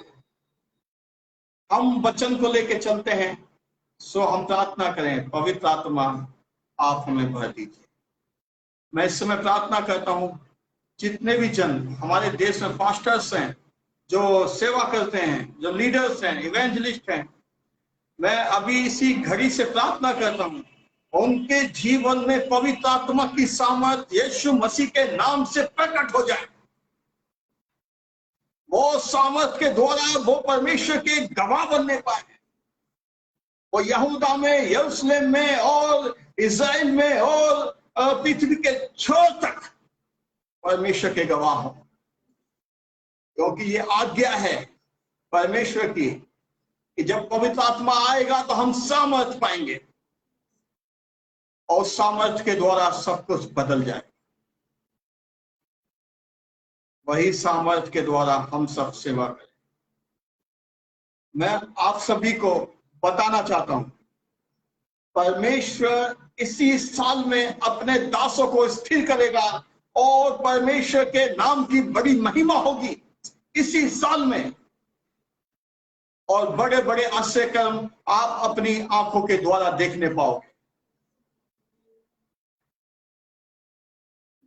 हम वचन को लेके चलते हैं। सो हम प्रार्थना करें, पवित्र आत्मा आप हमें भर दीजिए। मैं इस समय प्रार्थना करता हूं, जितने भी जन हमारे देश में पास्टर्स हैं, जो सेवा करते हैं, जो लीडर्स हैं, इवेंजलिस्ट हैं, मैं अभी इसी घड़ी से प्रार्थना करता हूं, उनके जीवन में पवित्र आत्मा की सामर्थ यीशु मसीह के नाम से प्रकट हो जाए। वो सामर्थ के द्वारा वो परमेश्वर के गवाह बनने पाए। वो यहूदा में, यरूशलेम में और इज़राइल में और पृथ्वी के छोर तक परमेश्वर के गवाह हो, क्योंकि ये आज्ञा है परमेश्वर की कि जब पवित्र आत्मा आएगा तो हम सामर्थ पाएंगे और सामर्थ के द्वारा सब कुछ बदल जाए। वही सामर्थ के द्वारा हम सब सेवा करें। मैं आप सभी को बताना चाहता हूं, परमेश्वर इसी साल में अपने दासों को स्थिर करेगा और परमेश्वर के नाम की बड़ी महिमा होगी इसी साल में, और बड़े बड़े आश्चर्य कर्म आप अपनी आंखों के द्वारा देखने पाओगे।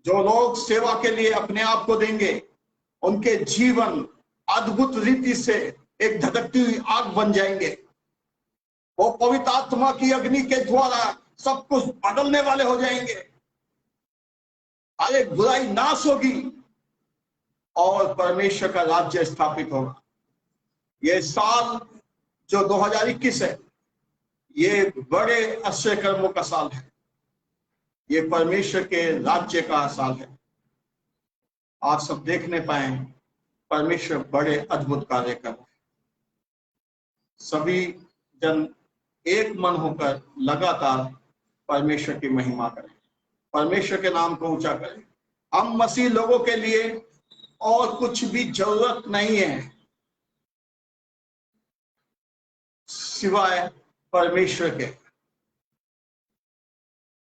जो लोग सेवा के लिए अपने आप को देंगे, उनके जीवन अद्भुत रीति से एक धधकती हुई आग बन जाएंगे। वो पवित्र आत्मा की अग्नि के द्वारा सब कुछ बदलने वाले हो जाएंगे। हर एक बुराई नाश होगी और परमेश्वर का राज्य स्थापित होगा। ये साल जो 2021 है, ये बड़े आश्चर्य कर्मों का साल है। ये परमेश्वर के राज्य का साल है। आप सब देखने पाए परमेश्वर बड़े अद्भुत कार्य कर रहे हैं। सभी जन एक मन होकर लगातार परमेश्वर की महिमा करें, परमेश्वर के नाम को ऊंचा करें। हम मसीह लोगों के लिए और कुछ भी जरूरत नहीं है सिवाय परमेश्वर के।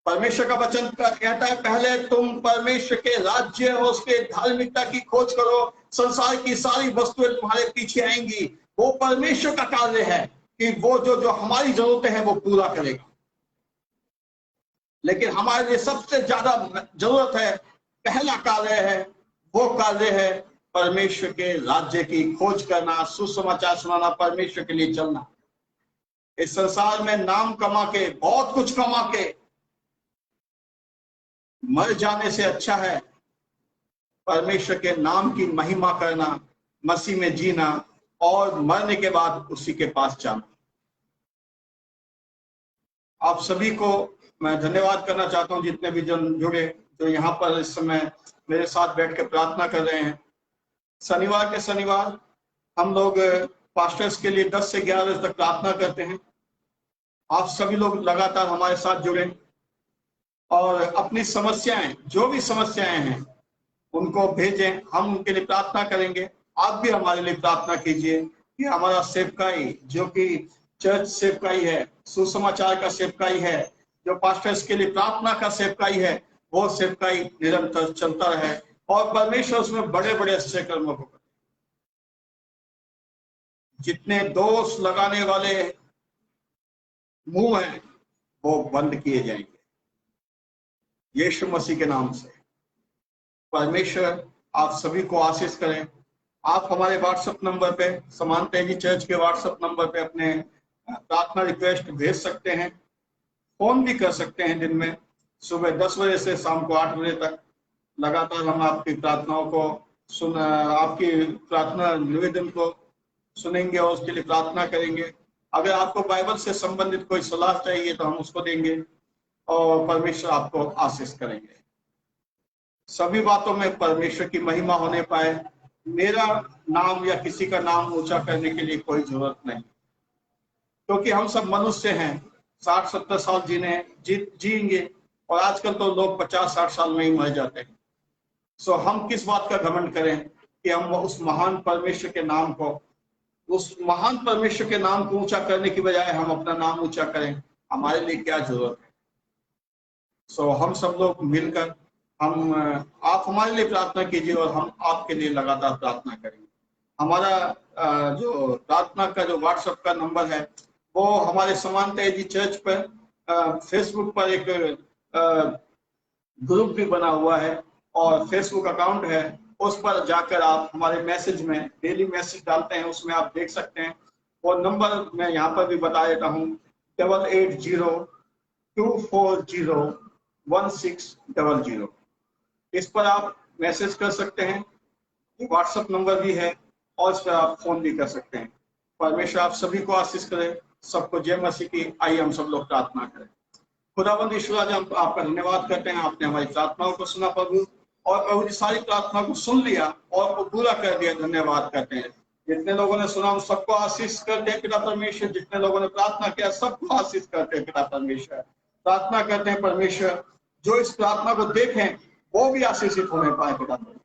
परमेश्वर का वचन कहता है, पहले तुम परमेश्वर के राज्य और उसके धार्मिकता की खोज करो, संसार की सारी वस्तुएं तुम्हारे पीछे आएंगी। वो परमेश्वर का कार्य है कि वो जो हमारी जरूरतें हैं वो पूरा करेगा। लेकिन हमारे लिए सबसे ज्यादा जरूरत है, पहला कार्य है, वो कार्य है परमेश्वर के राज्य की खोज करना, सुसमाचार सुनाना, परमेश्वर के लिए चलना। इस संसार में नाम कमा के, बहुत कुछ कमा के मर जाने से अच्छा है परमेश्वर के नाम की महिमा करना, मसीह में जीना और मरने के बाद उसी के पास जाना। आप सभी को मैं धन्यवाद करना चाहता हूं, जितने भी जन जुड़े, जो यहाँ पर इस समय मेरे साथ बैठ के प्रार्थना कर रहे हैं। शनिवार के शनिवार हम लोग पास्टर्स के लिए 10 से 11 बजे तक प्रार्थना करते हैं। आप सभी लोग लगातार हमारे साथ जुड़े और अपनी समस्याएं, जो भी समस्याएं हैं उनको भेजें, हम उनके लिए प्रार्थना करेंगे। आप भी हमारे लिए प्रार्थना कीजिए कि हमारा सेवकाई, जो कि चर्च सेवकाई है, सुसमाचार का सेवकाई है, जो पास्टर्स के लिए प्रार्थना का सेवकाई है, वो सेवकाई निरंतर चलता रहे और परमेश्वर उसमें बड़े बड़े आश्चर्य कर्म को करे। जितने दोष लगाने वाले मुंह हैं वो बंद किए जाएंगे यीशु मसीह के नाम से। परमेश्वर आप सभी को आशीष करें। आप हमारे व्हाट्सएप नंबर पे, समान तेजी चर्च के व्हाट्सएप नंबर पे अपने प्रार्थना रिक्वेस्ट भेज सकते हैं। फोन भी कर सकते हैं दिन में सुबह 10 बजे से शाम को 8 बजे तक। लगातार हम आपकी प्रार्थनाओं को आपकी प्रार्थना निवेदन को सुनेंगे और उसके लिए प्रार्थना करेंगे। अगर आपको बाइबल से संबंधित कोई सलाह चाहिए तो हम उसको देंगे और परमेश्वर आपको आशीष करेंगे। सभी बातों में परमेश्वर की महिमा होने पाए। मेरा नाम या किसी का नाम ऊंचा करने के लिए कोई जरूरत नहीं, क्योंकि हम सब मनुष्य हैं। 60-70 साल जिएंगे और आजकल तो लोग 50-60 साल में ही मर जाते हैं। सो हम किस बात का घमंड करें कि हम उस महान परमेश्वर के नाम को, उस महान परमेश्वर के नाम को ऊंचा करने की बजाय हम अपना नाम ऊंचा करें। हमारे लिए क्या जरूरत है। सो हम सब लोग मिलकर आप हमारे लिए प्रार्थना कीजिए और हम आपके लिए लगातार प्रार्थना करेंगे। हमारा जो प्रार्थना का जो व्हाट्सएप का नंबर है वो हमारे समानता जी चर्च पर फेसबुक पर एक ग्रुप भी बना हुआ है और फेसबुक अकाउंट है। उस पर जाकर आप हमारे मैसेज में डेली मैसेज डालते हैं, उसमें आप देख सकते हैं। और नंबर मैं यहाँ पर भी बता देता हूँ 8802401600। इस पर आप मैसेज कर सकते हैं। व्हाट्सएप नंबर भी है और इस पर आप फोन भी कर सकते हैं। परमेश्वर आप सभी को आशीष करें। सबको जय मसीह की। आइए हम सब लोग प्रार्थना करें। खुदाबंद ईश्वर, आज हम आपका धन्यवाद करते हैं, आपने हमारी प्रार्थनाओं को सुना प्रभु, और प्रभु जी सारी प्रार्थना को सुन लिया और वो पूरा कर दिया। धन्यवाद करते हैं। जितने लोगों ने सुना उन सबको आशीष करते हैं पिता परमेश्वर। जितने लोगों ने प्रार्थना किया सबको आशीष करते हैं पिता परमेश्वर। प्रार्थना करते हैं परमेश्वर जो इस प्रार्थना को देखें वो भी आशीषित होने पाए पिता परमेश्वर।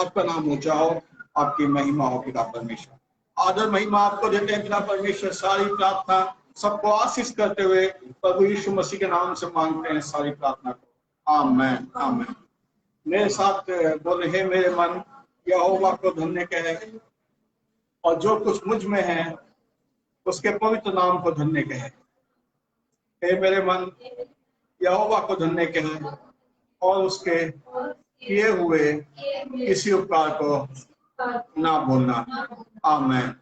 आपका नाम ऊंचा हो, आपकी महिमा हो पिता परमेश्वर। आदर महिमा आपको देते हैं पिता परमेश्वर। सारी प्रार्थना सबको आशीष करते हुए प्रभु यीशु मसीह के नाम से मांगते हैं सारी प्रार्थना को। आमीन आमीन। मेरे साथ बोले, हे मेरे मन यहोवा को धन्य कहे, और जो कुछ मुझ में है उसके पवित्र नाम को धन्य कहे। हे मेरे मन यहोवा को धन्य कहे और उसके किए हुए किसी उपकार को ना भूलना। आमीन।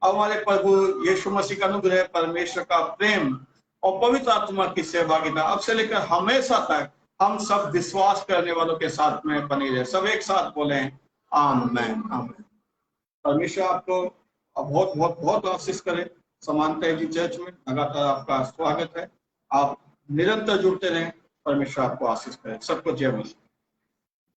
अब हमारे प्रभु यीशु मसीह का अनुग्रह, परमेश्वर का प्रेम और पवित्र आत्मा की सहभागिता अब से लेकर हमेशा तक हम सब विश्वास करने वालों के साथ में बनी रहे। सब एक साथ बोले आमीन आमीन। परमेश्वर आपको बहुत बहुत बहुत आशीष करे। समानता जी चर्च में लगातार आपका स्वागत है। आप निरंतर जुड़ते रहें। परमेश्वर आपको आशीष करे। सबको जय मसीह।